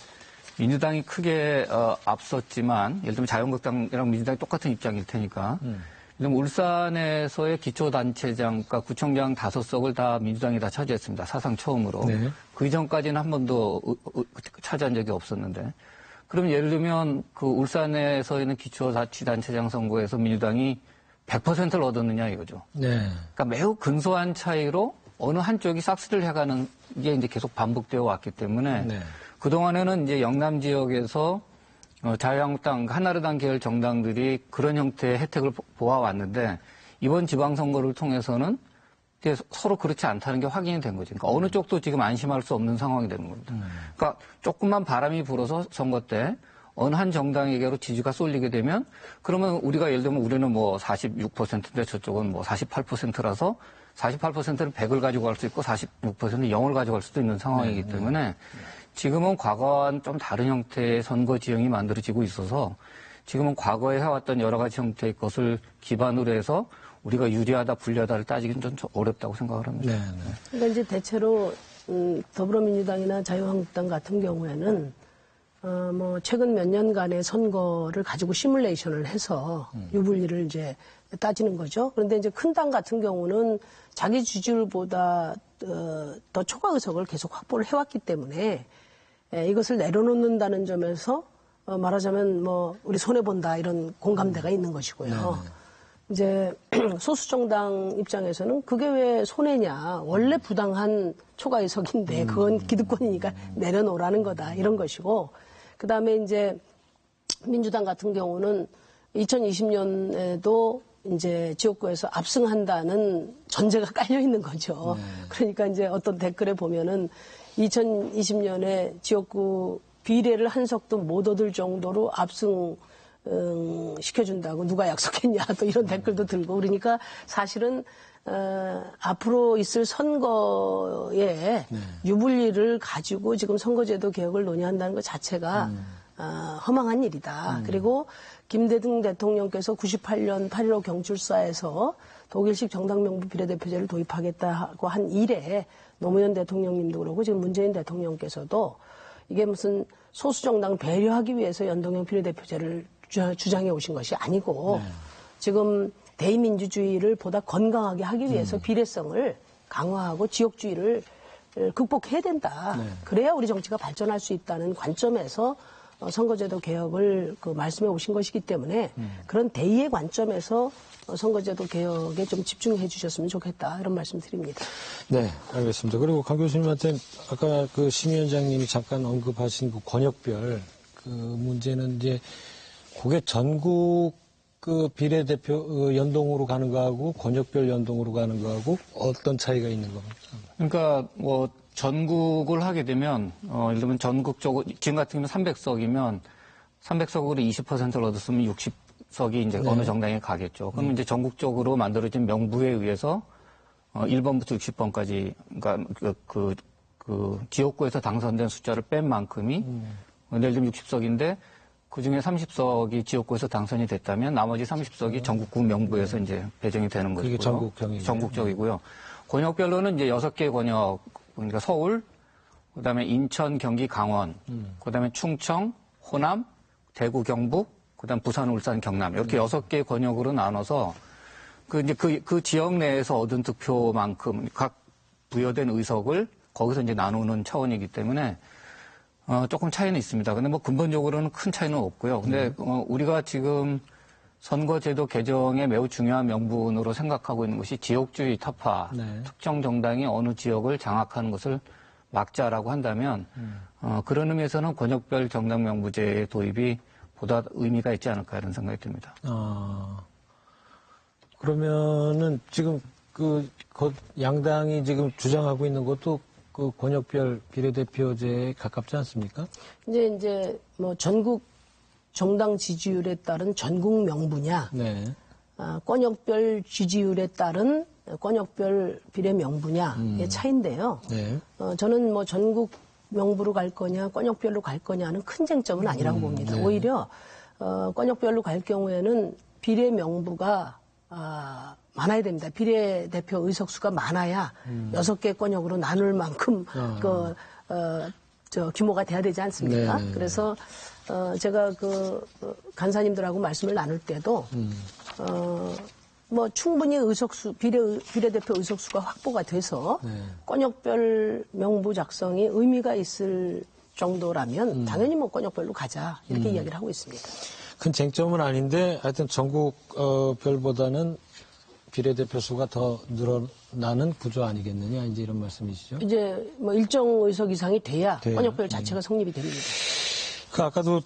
S5: 민주당이 크게 앞섰지만 예를 들면 자유한국당이랑 민주당이 똑같은 입장일 테니까 울산에서의 기초단체장, 그러니까 구청장 5석을 다 민주당이 다 차지했습니다. 사상 처음으로. 그 이전까지는 한 번도 차지한 적이 없었는데. 그럼 예를 들면 그 울산에서 있는 기초자치단체장 선거에서 민주당이 100%를 얻었느냐 이거죠. 그러니까 매우 근소한 차이로 어느 한쪽이 싹쓸이를 해가는 게 이제 계속 반복되어 왔기 때문에 그동안에는 이제 영남 지역에서 자유한국당, 한나라당 계열 정당들이 그런 형태의 혜택을 보아왔는데 이번 지방선거를 통해서는 이제 서로 그렇지 않다는 게 확인이 된 거죠. 그러니까 어느 쪽도 지금 안심할 수 없는 상황이 되는 겁니다. 그러니까 조금만 바람이 불어서 선거 때 어느 한 정당에게로 지지가 쏠리게 되면 그러면 우리가 예를 들면 우리는 46%인데 저쪽은 48%라서 48%는 100을 가지고 갈 수 있고 46%는 0을 가지고 갈 수도 있는 상황이기 때문에 지금은 과거와는 좀 다른 형태의 선거 지형이 만들어지고 있어서 지금은 과거에 해왔던 여러 가지 형태의 것을 기반으로 해서 우리가 유리하다 불리하다를 따지기는 좀 어렵다고 생각을 합니다.
S1: 네, 네.
S4: 그러니까 이제 대체로 더불어민주당이나 자유한국당 같은 경우에는 뭐 최근 몇 년간의 선거를 가지고 시뮬레이션을 해서 유불리를 이제 따지는 거죠. 그런데 이제 큰 당 같은 경우는 자기 지지율보다 더 초과 의석을 계속 확보를 해왔기 때문에 이것을 내려놓는다는 점에서 말하자면 뭐 우리 손해 본다 이런 공감대가 있는 것이고요. 이제 소수 정당 입장에서는 그게 왜 손해냐? 원래 부당한 초과 의석인데 그건 기득권이니까 내려놓으라는 거다 이런 것이고. 그다음에 이제 민주당 같은 경우는 2020년에도 이제 지역구에서 압승한다는 전제가 깔려 있는 거죠. 그러니까 이제 어떤 댓글에 보면은 2020년에 지역구 비례를 한 석도 못 얻을 정도로 압승 시켜준다고 누가 약속했냐 또 이런 댓글도 들고 그러니까 사실은 앞으로 있을 선거에 유불리를 가지고 지금 선거제도 개혁을 논의한다는 것 자체가 허망한 일이다. 그리고 김대중 대통령께서 98년 8.15 경출사에서 독일식 정당명부 비례대표제를 도입하겠다고 한 이래 노무현 대통령님도 그러고 지금 문재인 대통령께서도 이게 무슨 소수정당을 배려하기 위해서 연동형 비례대표제를 주장해 오신 것이 아니고 지금 대의민주주의를 보다 건강하게 하기 위해서 비례성을 강화하고 지역주의를 극복해야 된다. 그래야 우리 정치가 발전할 수 있다는 관점에서 선거제도 개혁을 말씀해 오신 것이기 때문에 그런 대의의 관점에서 선거제도 개혁에 좀 집중해 주셨으면 좋겠다. 이런 말씀 드립니다.
S1: 네, 알겠습니다. 그리고 강 교수님한테 아까 그 심 위원장님이 잠깐 언급하신 그 권역별 그 문제는 이제 그게 전국 그 비례대표 연동으로 가는 거하고 권역별 연동으로 가는 거하고 어떤 차이가 있는 겁니까?
S5: 그러니까 뭐 전국을 하게 되면 예를 들면 전국적으로 지금 같은 경우는 300석이면 300석으로 20%를 얻었으면 60석이 이제 어느 정당에 가겠죠. 그럼 이제 전국적으로 만들어진 명부에 의해서 1번부터 60번까지 그러니까 그 지역구에서 당선된 숫자를 뺀 만큼이 예를 들면 60석인데 그 중에 30석이 지역구에서 당선이 됐다면 나머지 30석이 전국구 명부에서 이제 배정이 되는 것이고요.
S1: 그게 전국형이죠.
S5: 전국적이고요. 권역별로는 이제 6개 권역, 그러니까 서울, 그다음에 인천, 경기, 강원, 그다음에 충청, 호남, 대구, 경북, 그다음 부산, 울산, 경남 이렇게 6개 권역으로 나눠서 그 지역 내에서 얻은 득표만큼 각 부여된 의석을 거기서 이제 나누는 차원이기 때문에 조금 차이는 있습니다. 근데 뭐 근본적으로는 큰 차이는 없고요. 근데 우리가 지금 선거제도 개정에 매우 중요한 명분으로 생각하고 있는 것이 지역주의 타파, 특정 정당이 어느 지역을 장악하는 것을 막자라고 한다면 그런 의미에서는 권역별 정당 명부제의 도입이 보다 의미가 있지 않을까 이런 생각이 듭니다. 그러면은 지금 그 양당이 지금 주장하고 있는 것도 그 권역별 비례대표제에 가깝지 않습니까?
S4: 이제 뭐 전국 정당 지지율에 따른 전국 명부냐, 권역별 지지율에 따른 권역별 비례 명부냐의 차이인데요. 저는 뭐 전국 명부로 갈 거냐, 권역별로 갈 거냐는 큰 쟁점은 아니라고 봅니다. 오히려 권역별로 갈 경우에는 비례 명부가 많아야 됩니다. 비례대표 의석수가 많아야 6개 권역으로 나눌 만큼 규모가 돼야 되지 않습니까? 그래서 제가 간사님들하고 말씀을 나눌 때도 뭐 충분히 비례대표 의석수가 확보가 돼서 권역별 명부 작성이 의미가 있을 정도라면 당연히 뭐 권역별로 가자 이렇게 이야기를 하고 있습니다.
S1: 큰 쟁점은 아닌데 하여튼 전국별보다는 비례대표 수가 더 늘어나는 구조 아니겠느냐 이제 이런 말씀이시죠?
S4: 이제 뭐 일정 의석 이상이 돼야 권역별 자체가 성립이 됩니다.
S1: 그 아까도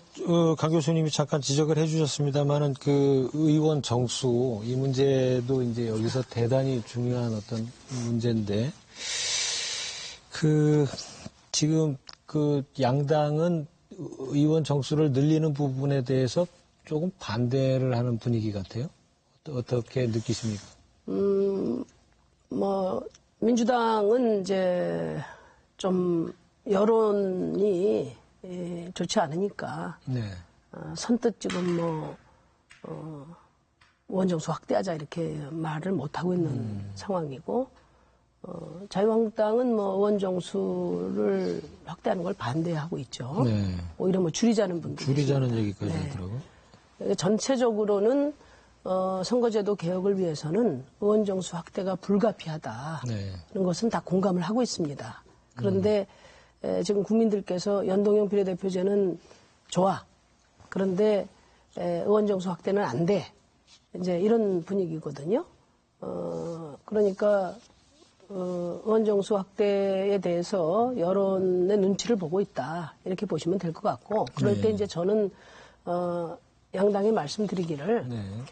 S1: 강 교수님이 잠깐 지적을 해주셨습니다만은 그 의원 정수 이 문제도 이제 여기서 대단히 중요한 어떤 문제인데 그 지금 그 양당은 의원 정수를 늘리는 부분에 대해서 조금 반대를 하는 분위기 같아요. 어떻게 느끼십니까?
S4: 뭐 민주당은 이제 좀 여론이 좋지 않으니까 선뜻 지금 의원정수 확대하자 이렇게 말을 못하고 있는 상황이고 자유한국당은 뭐 의원정수를 확대하는 걸 반대하고 있죠.
S7: 네.
S4: 오히려 뭐 줄이자는 분들.
S7: 줄이자는 얘기까지 하더라고요.
S4: 전체적으로는 선거제도 개혁을 위해서는 의원정수 확대가 불가피하다.
S7: 네.
S4: 그런 것은 다 공감을 하고 있습니다. 그런데 지금 국민들께서 연동형 비례대표제는 좋아. 그런데 의원정수 확대는 안 돼. 이제 이런 분위기거든요. 그러니까 의원정수 확대에 대해서 여론의 눈치를 보고 있다. 이렇게 보시면 될 것 같고 그럴 때 이제 저는 양당에 말씀드리기를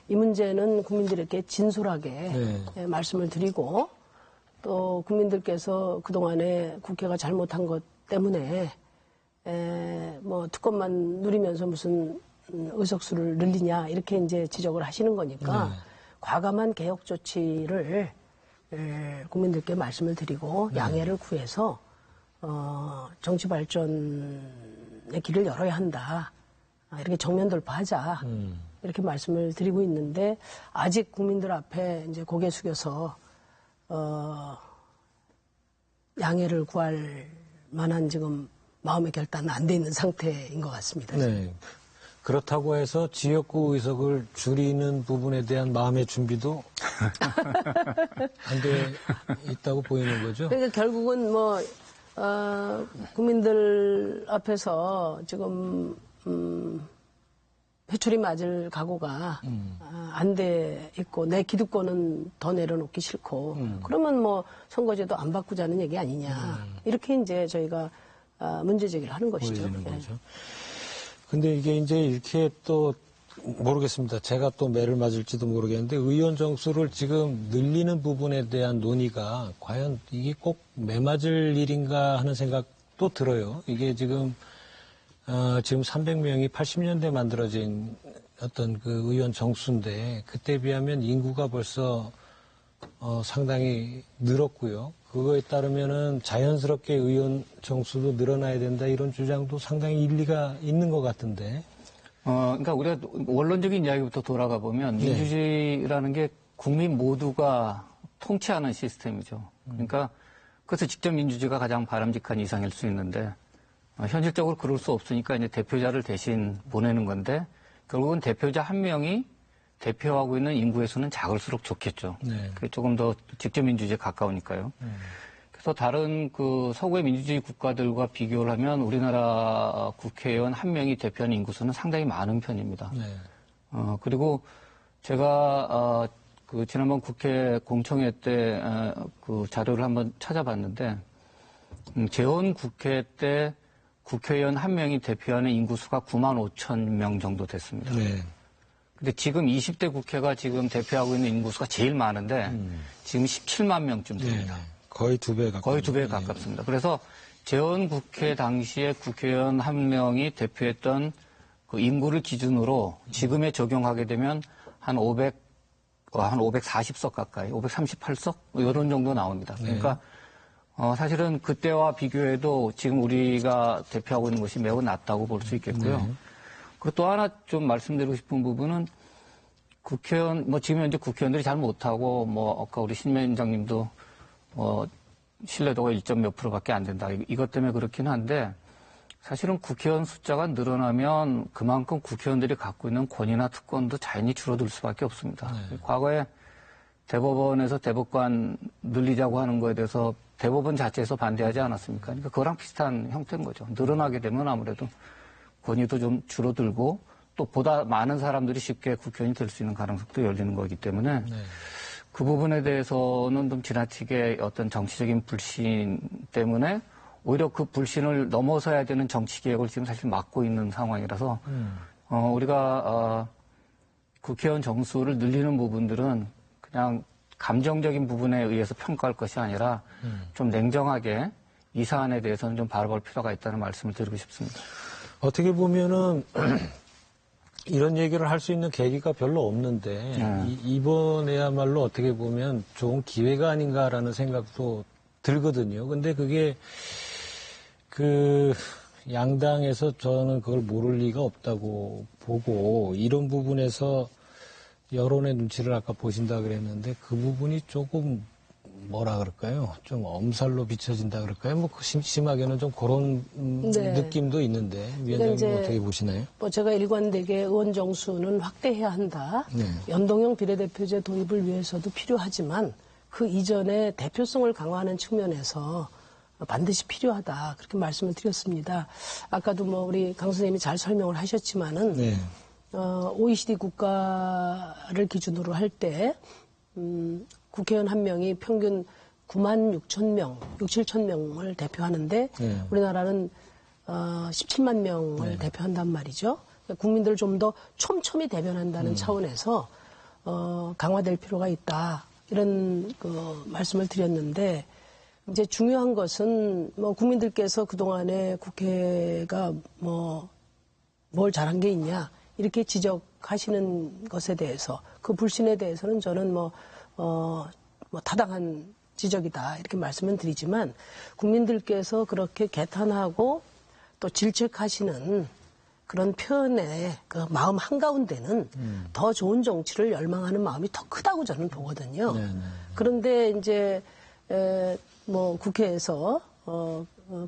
S4: 이 문제는 국민들에게 진솔하게 말씀을 드리고 또 국민들께서 그동안에 국회가 잘못한 것 때문에 뭐 특권만 누리면서 무슨 의석수를 늘리냐 이렇게 이제 지적을 하시는 거니까 과감한 개혁 조치를 국민들께 말씀을 드리고 양해를 구해서 정치 발전의 길을 열어야 한다. 이렇게 정면 돌파하자. 이렇게 말씀을 드리고 있는데 아직 국민들 앞에 이제 고개 숙여서 양해를 구할 만한 지금 마음의 결단은 안 돼 있는 상태인 것 같습니다.
S1: 네. 그렇다고 해서 지역구 의석을 줄이는 부분에 대한 마음의 준비도 안 돼 있다고 보이는 거죠?
S4: 그러니까 결국은 뭐 국민들 앞에서 지금 회초리 맞을 각오가 안 돼 있고 내 기득권은 더 내려놓기 싫고 그러면 뭐 선거제도 안 바꾸자는 얘기 아니냐 이렇게 이제 저희가 문제 제기를 하는 것이죠.
S1: 보여지는 거죠. 근데 이게 이제 이렇게 또 모르겠습니다. 제가 또 매를 맞을지도 모르겠는데 의원 정수를 지금 늘리는 부분에 대한 논의가 과연 이게 꼭 매맞을 일인가 하는 생각도 들어요. 이게 지금 300명이 80년대 만들어진 어떤 그 의원 정수인데 그때 비하면 인구가 벌써 상당히 늘었고요. 그거에 따르면은 자연스럽게 의원 정수도 늘어나야 된다 이런 주장도 상당히 일리가 있는 것 같은데.
S5: 그러니까 우리가 원론적인 이야기부터 돌아가 보면 민주주의라는 게 국민 모두가 통치하는 시스템이죠. 그러니까 그래서 직접 민주주의가 가장 바람직한 이상일 수 있는데 현실적으로 그럴 수 없으니까 이제 대표자를 대신 보내는 건데 결국은 대표자 한 명이 대표하고 있는 인구의 수는 작을수록 좋겠죠. 그게 조금 더 직접 민주주의에 가까우니까요. 그래서 다른 그 서구의 민주주의 국가들과 비교를 하면 우리나라 국회의원 한 명이 대표하는 인구수는 상당히 많은 편입니다. 그리고 제가 그 지난번 국회 공청회 때 그 자료를 한번 찾아봤는데 재원 국회 때 국회의원 한 명이 대표하는 인구수가 9만 5천 명 정도 됐습니다. 근데 지금 20대 국회가 지금 대표하고 있는 인구수가 제일 많은데 지금 17만 명쯤 됩니다.
S1: 거의 2배 가깝습니다.
S5: 거의 2배 가깝습니다. 그래서 재원 국회 당시에 국회의원 한 명이 대표했던 그 인구를 기준으로 지금에 적용하게 되면 한 540석 가까이, 538석? 이런 정도 나옵니다. 그러니까 사실은 그때와 비교해도 지금 우리가 대표하고 있는 것이 매우 낮다고 볼 수 있겠고요. 그리고 또 하나 좀 말씀드리고 싶은 부분은 국회의원, 지금 현재 국회의원들이 잘 못하고, 아까 우리 신 위원장님도, 신뢰도가 1점 몇 %밖에 안 된다. 이것 때문에 그렇긴 한데, 사실은 국회의원 숫자가 늘어나면 그만큼 국회의원들이 갖고 있는 권위나 특권도 자연히 줄어들 수밖에 없습니다. 과거에 대법원에서 대법관 늘리자고 하는 거에 대해서 대법원 자체에서 반대하지 않았습니까? 그러니까 그거랑 비슷한 형태인 거죠. 늘어나게 되면 아무래도 권위도 좀 줄어들고 또 보다 많은 사람들이 쉽게 국회의원이 될 수 있는 가능성도 열리는 거기 때문에 그 부분에 대해서는 좀 지나치게 어떤 정치적인 불신 때문에 오히려 그 불신을 넘어서야 되는 정치개혁을 지금 사실 막고 있는 상황이라서 우리가 국회의원 정수를 늘리는 부분들은 그냥 감정적인 부분에 의해서 평가할 것이 아니라 좀 냉정하게 이 사안에 대해서는 좀 바라볼 필요가 있다는 말씀을 드리고 싶습니다.
S1: 어떻게 보면은 이런 얘기를 할 수 있는 계기가 별로 없는데 이번에야말로 어떻게 보면 좋은 기회가 아닌가라는 생각도 들거든요. 근데 그게 그 양당에서 저는 그걸 모를 리가 없다고 보고 이런 부분에서 여론의 눈치를 아까 보신다 그랬는데 그 부분이 조금 뭐라 그럴까요? 좀 엄살로 비춰진다 그럴까요? 뭐 심하게는 좀 그런
S4: 네.
S1: 느낌도 있는데 위원장님
S4: 이제
S1: 어떻게 보시나요?
S4: 뭐 제가 일관되게 의원 정수는 확대해야 한다.
S1: 네.
S4: 연동형 비례대표제 도입을 위해서도 필요하지만 그 이전에 대표성을 강화하는 측면에서 반드시 필요하다. 그렇게 말씀을 드렸습니다. 아까도 뭐 우리 강 선생님이 잘 설명을 하셨지만은
S1: 네.
S4: OECD 국가를 기준으로 할 때 국회의원 한 명이 평균 9만 6천 명, 6, 7천 명을 대표하는데
S1: 네.
S4: 우리나라는 17만 명을 대표한단 말이죠. 국민들을 좀 더 촘촘히 대변한다는 차원에서 강화될 필요가 있다. 이런 그 말씀을 드렸는데 이제 중요한 것은 뭐 국민들께서 그동안에 국회가 뭐 뭘 잘한 게 있냐 이렇게 지적하시는 것에 대해서 그 불신에 대해서는 저는 뭐 타당한 지적이다 이렇게 말씀을 드리지만 국민들께서 그렇게 개탄하고 또 질책하시는 그런 표현의 그 마음 한가운데는 더 좋은 정치를 열망하는 마음이 더 크다고 저는 보거든요. 그런데 이제 뭐 국회에서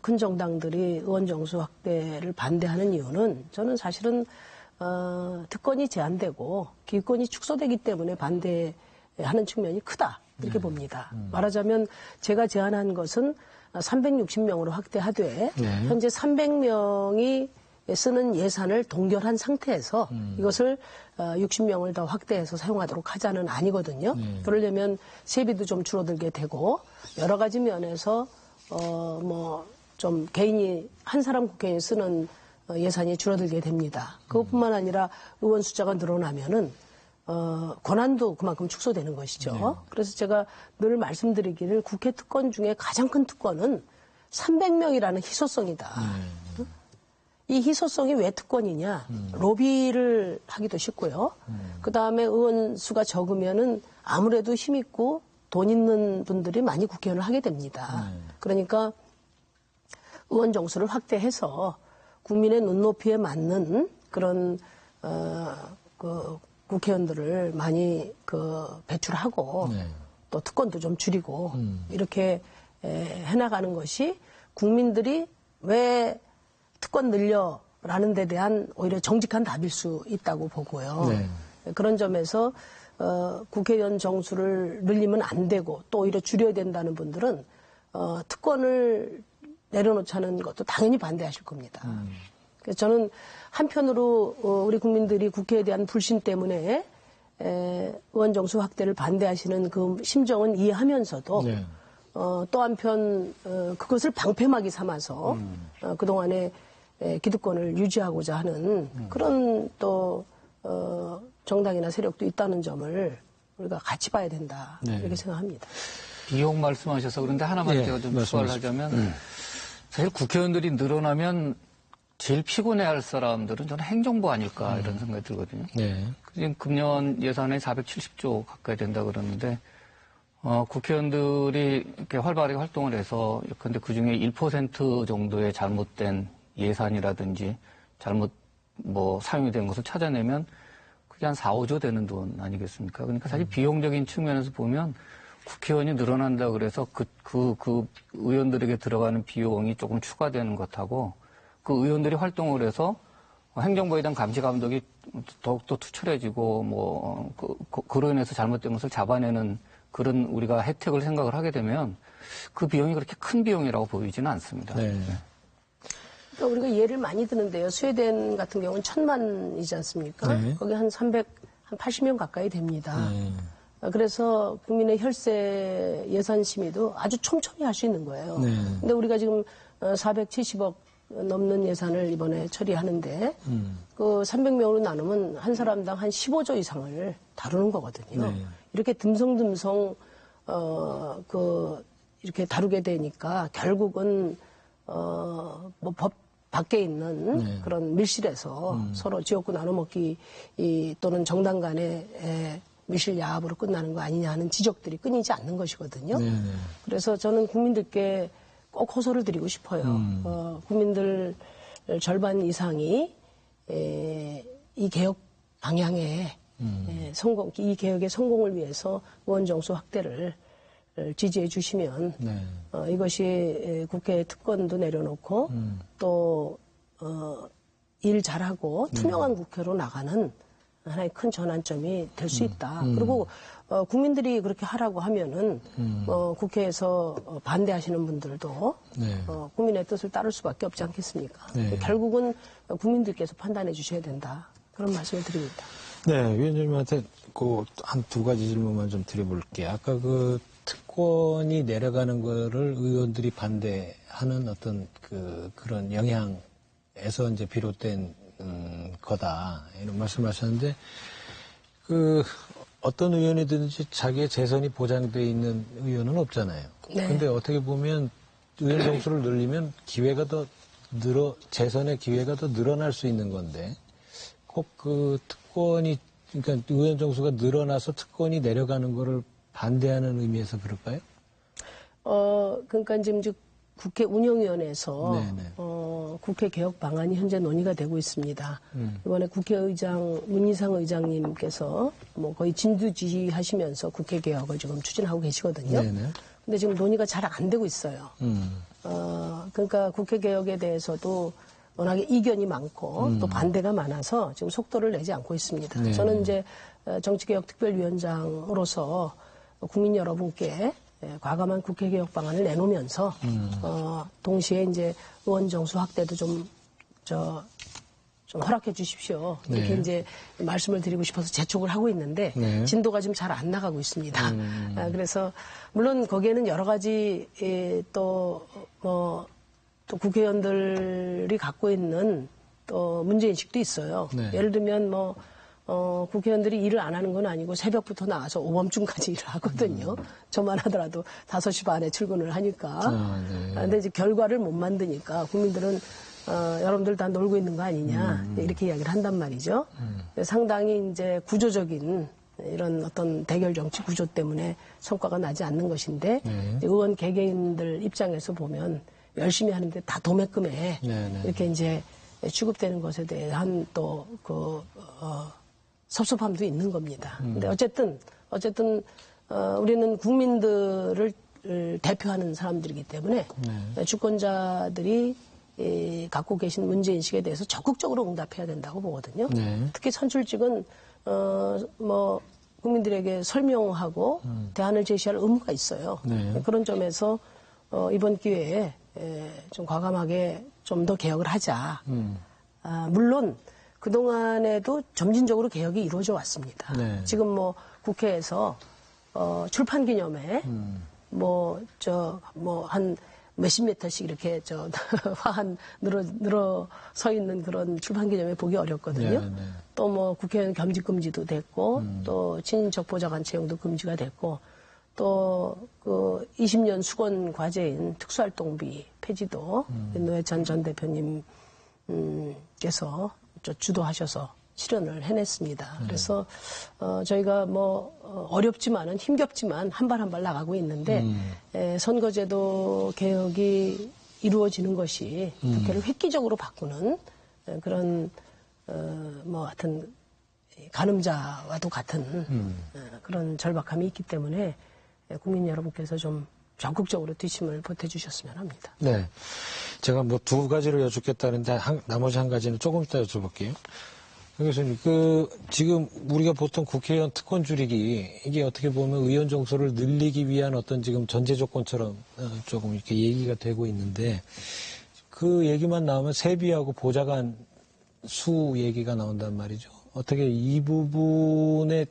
S4: 큰 정당들이 의원 정수 확대를 반대하는 이유는 저는 사실은 특권이 제한되고 기권이 축소되기 때문에 반대하는 측면이 크다 이렇게 봅니다. 말하자면 제가 제안한 것은 360명으로 확대하되 현재 300명이 쓰는 예산을 동결한 상태에서 이것을 60명을 더 확대해서 사용하도록 하자는 아니거든요. 그러려면 세비도 좀 줄어들게 되고 여러 가지 면에서 뭐 좀 개인이 한 사람 국회의원이 쓰는 예산이 줄어들게 됩니다. 그것뿐만 아니라 의원 숫자가 늘어나면은 권한도 그만큼 축소되는 것이죠. 그래서 제가 늘 말씀드리기를 국회 특권 중에 가장 큰 특권은 300명이라는 희소성이다. 이 희소성이 왜 특권이냐? 로비를 하기도 쉽고요. 그 다음에 의원 수가 적으면은 아무래도 힘 있고 돈 있는 분들이 많이 국회의원을 하게 됩니다. 그러니까 의원 정수를 확대해서 국민의 눈높이에 맞는 그런 그 국회의원들을 많이 그 배출하고 또 특권도 좀 줄이고 이렇게 해나가는 것이 국민들이 왜 특권 늘려라는 데 대한 오히려 정직한 답일 수 있다고 보고요. 그런 점에서 국회의원 정수를 늘리면 안 되고 또 오히려 줄여야 된다는 분들은 특권을 내려놓자는 것도 당연히 반대하실 겁니다. 그래서 저는 한편으로 우리 국민들이 국회에 대한 불신 때문에 의원 정수 확대를 반대하시는 그 심정은 이해하면서도 또 한편 그것을 방패막이 삼아서 그동안에 기득권을 유지하고자 하는 그런 또 정당이나 세력도 있다는 점을 우리가 같이 봐야 된다 이렇게 생각합니다.
S5: 비용 말씀하셔서 그런데 하나만 제가 좀 추가를 하자면 사실 국회의원들이 늘어나면 제일 피곤해할 사람들은 저는 행정부 아닐까 이런 생각이 들거든요. 지금 금년 예산에 470조 가까이 된다 그러는데 국회의원들이 이렇게 활발하게 활동을 해서 근데 그중에 1% 정도의 잘못된 예산이라든지 잘못 뭐 사용이 된 것을 찾아내면 그게 한 4, 5조 되는 돈 아니겠습니까? 그러니까 사실 비용적인 측면에서 보면 국회의원이 늘어난다 그래서 그 의원들에게 들어가는 비용이 조금 추가되는 것하고 그 의원들이 활동을 해서 행정부에 대한 감시 감독이 더욱더 투철해지고 그로 인해서 잘못된 것을 잡아내는 그런 우리가 혜택을 생각을 하게 되면 그 비용이 그렇게 큰 비용이라고 보이지는 않습니다.
S4: 그러니까 우리가 예를 많이 드는데요. 스웨덴 같은 경우는 1,000만이지 않습니까? 거기 한 80명 가까이 됩니다. 그래서 국민의 혈세 예산 심의도 아주 촘촘히 할 수 있는 거예요. 근데 우리가 지금 470억 넘는 예산을 이번에 처리하는데 그 300명으로 나누면 한 사람당 한 15조 이상을 다루는 거거든요. 이렇게 듬성듬성 이렇게 다루게 되니까 결국은 뭐 법 밖에 있는 그런 밀실에서 서로 지옥구 나눠먹기 또는 정당 간의 밀실 야합으로 끝나는 거 아니냐 하는 지적들이 끊이지 않는 것이거든요. 그래서 저는 국민들께 꼭 호소를 드리고 싶어요. 국민들 절반 이상이 이 개혁 방향에 이 개혁의 성공을 위해서 의원 정수 확대를 지지해 주시면 이것이 국회 특권도 내려놓고 또 일 잘하고 투명한 국회로 나가는 하나의 큰 전환점이 될 수 있다. 그리고 국민들이 그렇게 하라고 하면은 국회에서 반대하시는 분들도 국민의 뜻을 따를 수밖에 없지 않겠습니까? 결국은 국민들께서 판단해 주셔야 된다. 그런 말씀을 드립니다.
S1: 네, 위원장님한테 한 두 가지 질문만 좀 드려볼게요. 아까 그 특권이 내려가는 거를 의원들이 반대하는 어떤 그런 영향에서 이제 비롯된 거다 이런 말씀하셨는데 어떤 의원이든지 자기의 재선이 보장돼 있는 의원은 없잖아요. 근데 어떻게 보면 의원 정수를 늘리면 기회가 더 재선의 기회가 더 늘어날 수 있는 건데 꼭 그 특권이 그러니까 의원 정수가 늘어나서 특권이 내려가는 거를 반대하는 의미에서 그럴까요?
S4: 그러니까 지금 국회 운영위원회에서 국회 개혁 방안이 현재 논의가 되고 있습니다. 이번에 국회의장 문희상 의장님께서 거의 진두지휘하시면서 국회 개혁을 지금 추진하고 계시거든요. 근데 지금 논의가 잘 안 되고 있어요. 그러니까 국회 개혁에 대해서도 워낙에 이견이 많고 또 반대가 많아서 지금 속도를 내지 않고 있습니다. 저는 이제 정치개혁특별위원장으로서 국민 여러분께 과감한 국회 개혁 방안을 내놓으면서 동시에 이제 의원 정수 확대도 좀 허락해 주십시오. 이렇게 이제 말씀을 드리고 싶어서 재촉을 하고 있는데 진도가 지금 잘 안 나가고 있습니다. 그래서 물론 거기에는 여러 가지 또 국회의원들이 갖고 있는 또 문제인식도 있어요. 예를 들면 국회의원들이 일을 안 하는 건 아니고 새벽부터 나와서 오밤중까지 일을 하거든요. 저만 하더라도 5시 반에 출근을 하니까. 근데 이제 결과를 못 만드니까 국민들은 여러분들 다 놀고 있는 거 아니냐 이렇게 이야기를 한단 말이죠. 상당히 이제 구조적인 이런 어떤 대결 정치 구조 때문에 성과가 나지 않는 것인데 의원 개개인들 입장에서 보면 열심히 하는데 다 도매금에 이렇게 이제 취급되는 것에 대한 또 섭섭함도 있는 겁니다. 근데 어쨌든 우리는 국민들을 대표하는 사람들이기 때문에 주권자들이 갖고 계신 문제인식에 대해서 적극적으로 응답해야 된다고 보거든요. 특히 선출직은 국민들에게 설명하고 대안을 제시할 의무가 있어요. 그런 점에서 이번 기회에 좀 과감하게 좀 더 개혁을 하자. 물론 그동안에도 점진적으로 개혁이 이루어져 왔습니다. 지금 국회에서 출판 기념회 한 몇십 미터씩 이렇게 화한 늘어서 있는 그런 출판 기념회 보기 어렵거든요. 또 국회의원 겸직 금지도 됐고 또 친인척 보좌관 채용도 금지가 됐고 또 20년 수건 과제인 특수활동비 폐지도 노회찬 전 대표님께서 주도하셔서 실현을 해냈습니다. 그래서 저희가 어렵지만은 힘겹지만 한 발 한 발 나가고 있는데 선거제도 개혁이 이루어지는 것이 국회를 획기적으로 바꾸는 그런 하여튼 가늠자와도 같은 그런 절박함이 있기 때문에 국민 여러분께서 좀 적극적으로 뒷심을 보태주셨으면 합니다.
S1: 네. 제가 두 가지를 여쭙겠다는데 나머지 한 가지는 조금 이따 여쭤볼게요. 교수님, 지금 우리가 보통 국회의원 특권 줄이기, 이게 어떻게 보면 의원 정수를 늘리기 위한 어떤 지금 전제 조건처럼 조금 이렇게 얘기가 되고 있는데, 그 얘기만 나오면 세비하고 보좌관 수 얘기가 나온단 말이죠. 어떻게 이 부분에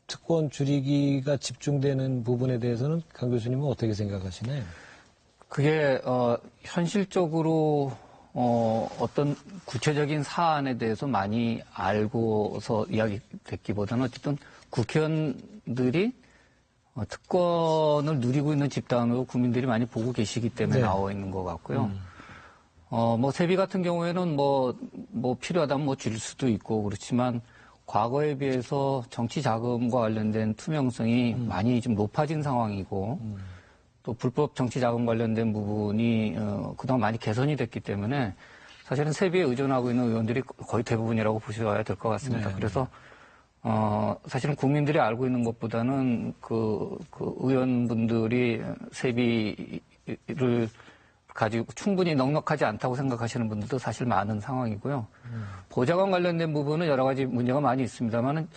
S1: 특권 줄이기가 집중되는 부분에 대해서는 강 교수님은 어떻게 생각하시나요?
S5: 그게 현실적으로 어떤 구체적인 사안에 대해서 많이 알고서 이야기됐기보다는 어쨌든 국회의원들이 특권을 누리고 있는 집단으로 국민들이 많이 보고 계시기 때문에 나와 있는 것 같고요. 세비 같은 경우에는 필요하다면 줄일 수도 있고 그렇지만 과거에 비해서 정치 자금과 관련된 투명성이 많이 좀 높아진 상황이고 또 불법 정치 자금 관련된 부분이 그동안 많이 개선이 됐기 때문에 사실은 세비에 의존하고 있는 의원들이 거의 대부분이라고 보셔야 될 것 같습니다. 그래서 사실은 국민들이 알고 있는 것보다는 그 의원분들이 세비를 가지고 충분히 넉넉하지 않다고 생각하시는 분들도 사실 많은 상황이고요. 보좌관 관련된 부분은 여러 가지 문제가 많이 있습니다만은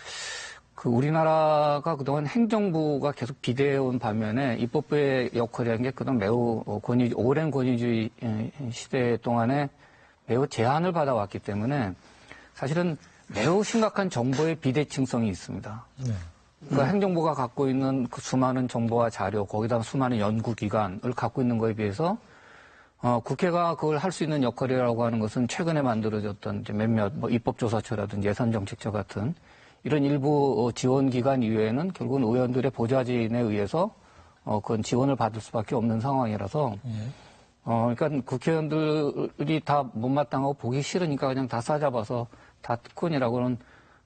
S5: 우리나라가 그동안 행정부가 계속 비대해온 반면에 입법부의 역할이라는 게 그동안 매우 오랜 권위주의 시대 동안에 매우 제한을 받아왔기 때문에 사실은 매우 심각한 정보의 비대칭성이 있습니다. 네. 그러니까 행정부가 갖고 있는 그 수많은 정보와 자료, 거기다 수많은 연구기관을 갖고 있는 거에 비해서 국회가 그걸 할 수 있는 역할이라고 하는 것은 최근에 만들어졌던 이제 몇몇 입법조사처라든지 예산정책처 같은 이런 일부 지원기관 이외에는 결국은 의원들의 보좌진에 의해서 그건 지원을 받을 수밖에 없는 상황이라서 그러니까 국회의원들이 다 못마땅하고 보기 싫으니까 그냥 다 싸잡아서 다 특권이라고는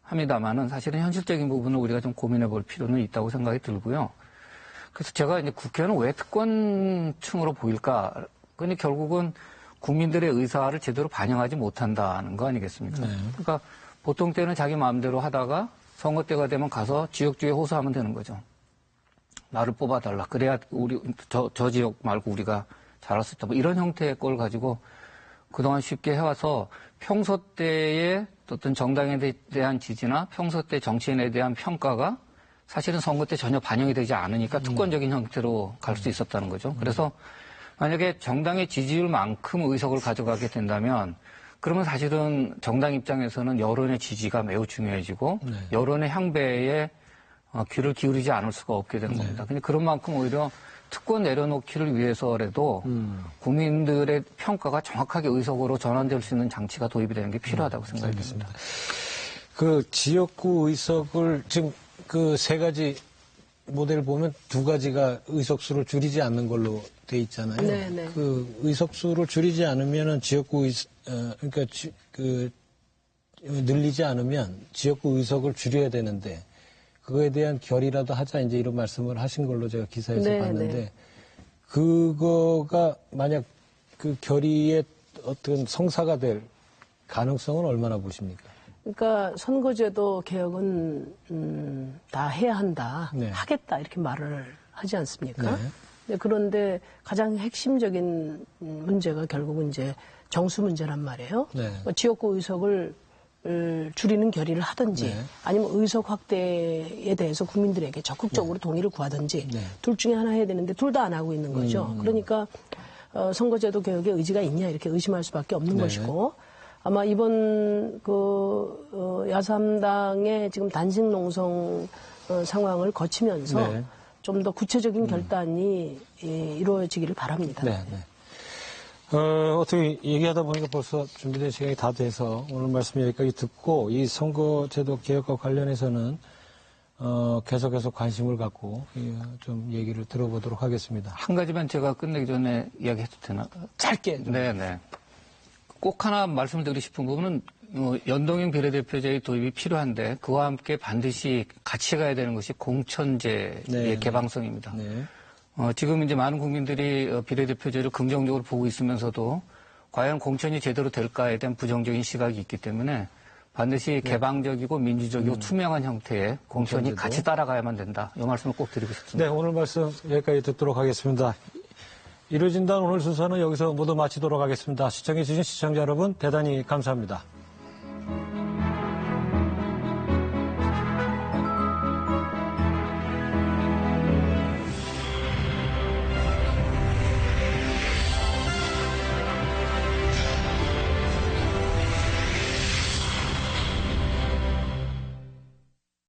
S5: 합니다만은 사실은 현실적인 부분을 우리가 좀 고민해 볼 필요는 있다고 생각이 들고요. 그래서 제가 이제 국회는 왜 특권층으로 보일까? 근데 결국은 국민들의 의사를 제대로 반영하지 못한다는 거 아니겠습니까? 네. 그러니까 보통 때는 자기 마음대로 하다가 선거 때가 되면 가서 지역주에 호소하면 되는 거죠. 나를 뽑아달라. 그래야 저 지역 말고 우리가 잘할 수 있다. 뭐 이런 형태의 걸 가지고 그동안 쉽게 해와서 평소 때의 어떤 정당에 대한 지지나 평소 때 정치인에 대한 평가가 사실은 선거 때 전혀 반영이 되지 않으니까 특권적인 형태로 갈 수 있었다는 거죠. 그래서 만약에 정당의 지지율만큼 의석을 가져가게 된다면 그러면 사실은 정당 입장에서는 여론의 지지가 매우 중요해지고 네. 여론의 향배에 귀를 기울이지 않을 수가 없게 되는 겁니다. 근데 그런 만큼 오히려 특권 내려놓기를 위해서라도 국민들의 평가가 정확하게 의석으로 전환될 수 있는 장치가 도입이 되는 게 필요하다고 생각이 듭니다.
S1: 그 지역구 의석을 지금 그 세 가지 모델을 보면 두 가지가 의석수를 줄이지 않는 걸로 돼 있잖아요. 네네. 그 의석수를 줄이지 않으면은 지역구 그러니까 늘리지 않으면 지역구 의석을 줄여야 되는데 그거에 대한 결의라도 하자 이제 이런 말씀을 하신 걸로 제가 기사에서 네네. 봤는데 그거가 만약 그 결의의 어떤 성사가 될 가능성은 얼마나 보십니까?
S4: 그러니까 선거제도 개혁은 다 해야 한다, 네. 하겠다 이렇게 말을 하지 않습니까? 네. 그런데 가장 핵심적인 문제가 결국은 이제 정수 문제란 말이에요. 네. 지역구 의석을 줄이는 결의를 하든지 네. 아니면 의석 확대에 대해서 국민들에게 적극적으로 네. 동의를 구하든지 네. 둘 중에 하나 해야 되는데 둘 다 안 하고 있는 거죠. 그러니까 선거제도 개혁에 의지가 있냐 이렇게 의심할 수밖에 없는 네. 것이고 아마 이번 야3당의 지금 단식 농성 상황을 거치면서 네. 좀 더 구체적인 결단이 이루어지기를 바랍니다.
S1: 네, 네. 어떻게 얘기하다 보니까 벌써 준비된 시간이 다 돼서 오늘 말씀 여기까지 듣고 이 선거제도 개혁과 관련해서는 계속해서 관심을 갖고 좀 얘기를 들어보도록 하겠습니다.
S5: 한 가지만 제가 끝내기 전에 이야기해도 되나?
S1: 짧게.
S5: 네네. 꼭 하나 말씀드리고 싶은 부분은 연동형 비례대표제의 도입이 필요한데 그와 함께 반드시 같이 가야 되는 것이 공천제의 네. 개방성입니다. 네. 지금 이제 많은 국민들이 비례대표제를 긍정적으로 보고 있으면서도 과연 공천이 제대로 될까에 대한 부정적인 시각이 있기 때문에 반드시 네. 개방적이고 민주적이고 투명한 형태의 공천이 공천제도. 같이 따라가야만 된다. 이 말씀을 꼭 드리고 싶습니다.
S1: 네, 오늘 말씀 여기까지 듣도록 하겠습니다. 이루어진다는 오늘 순서는 여기서 모두 마치도록 하겠습니다. 시청해주신 시청자 여러분 대단히 감사합니다.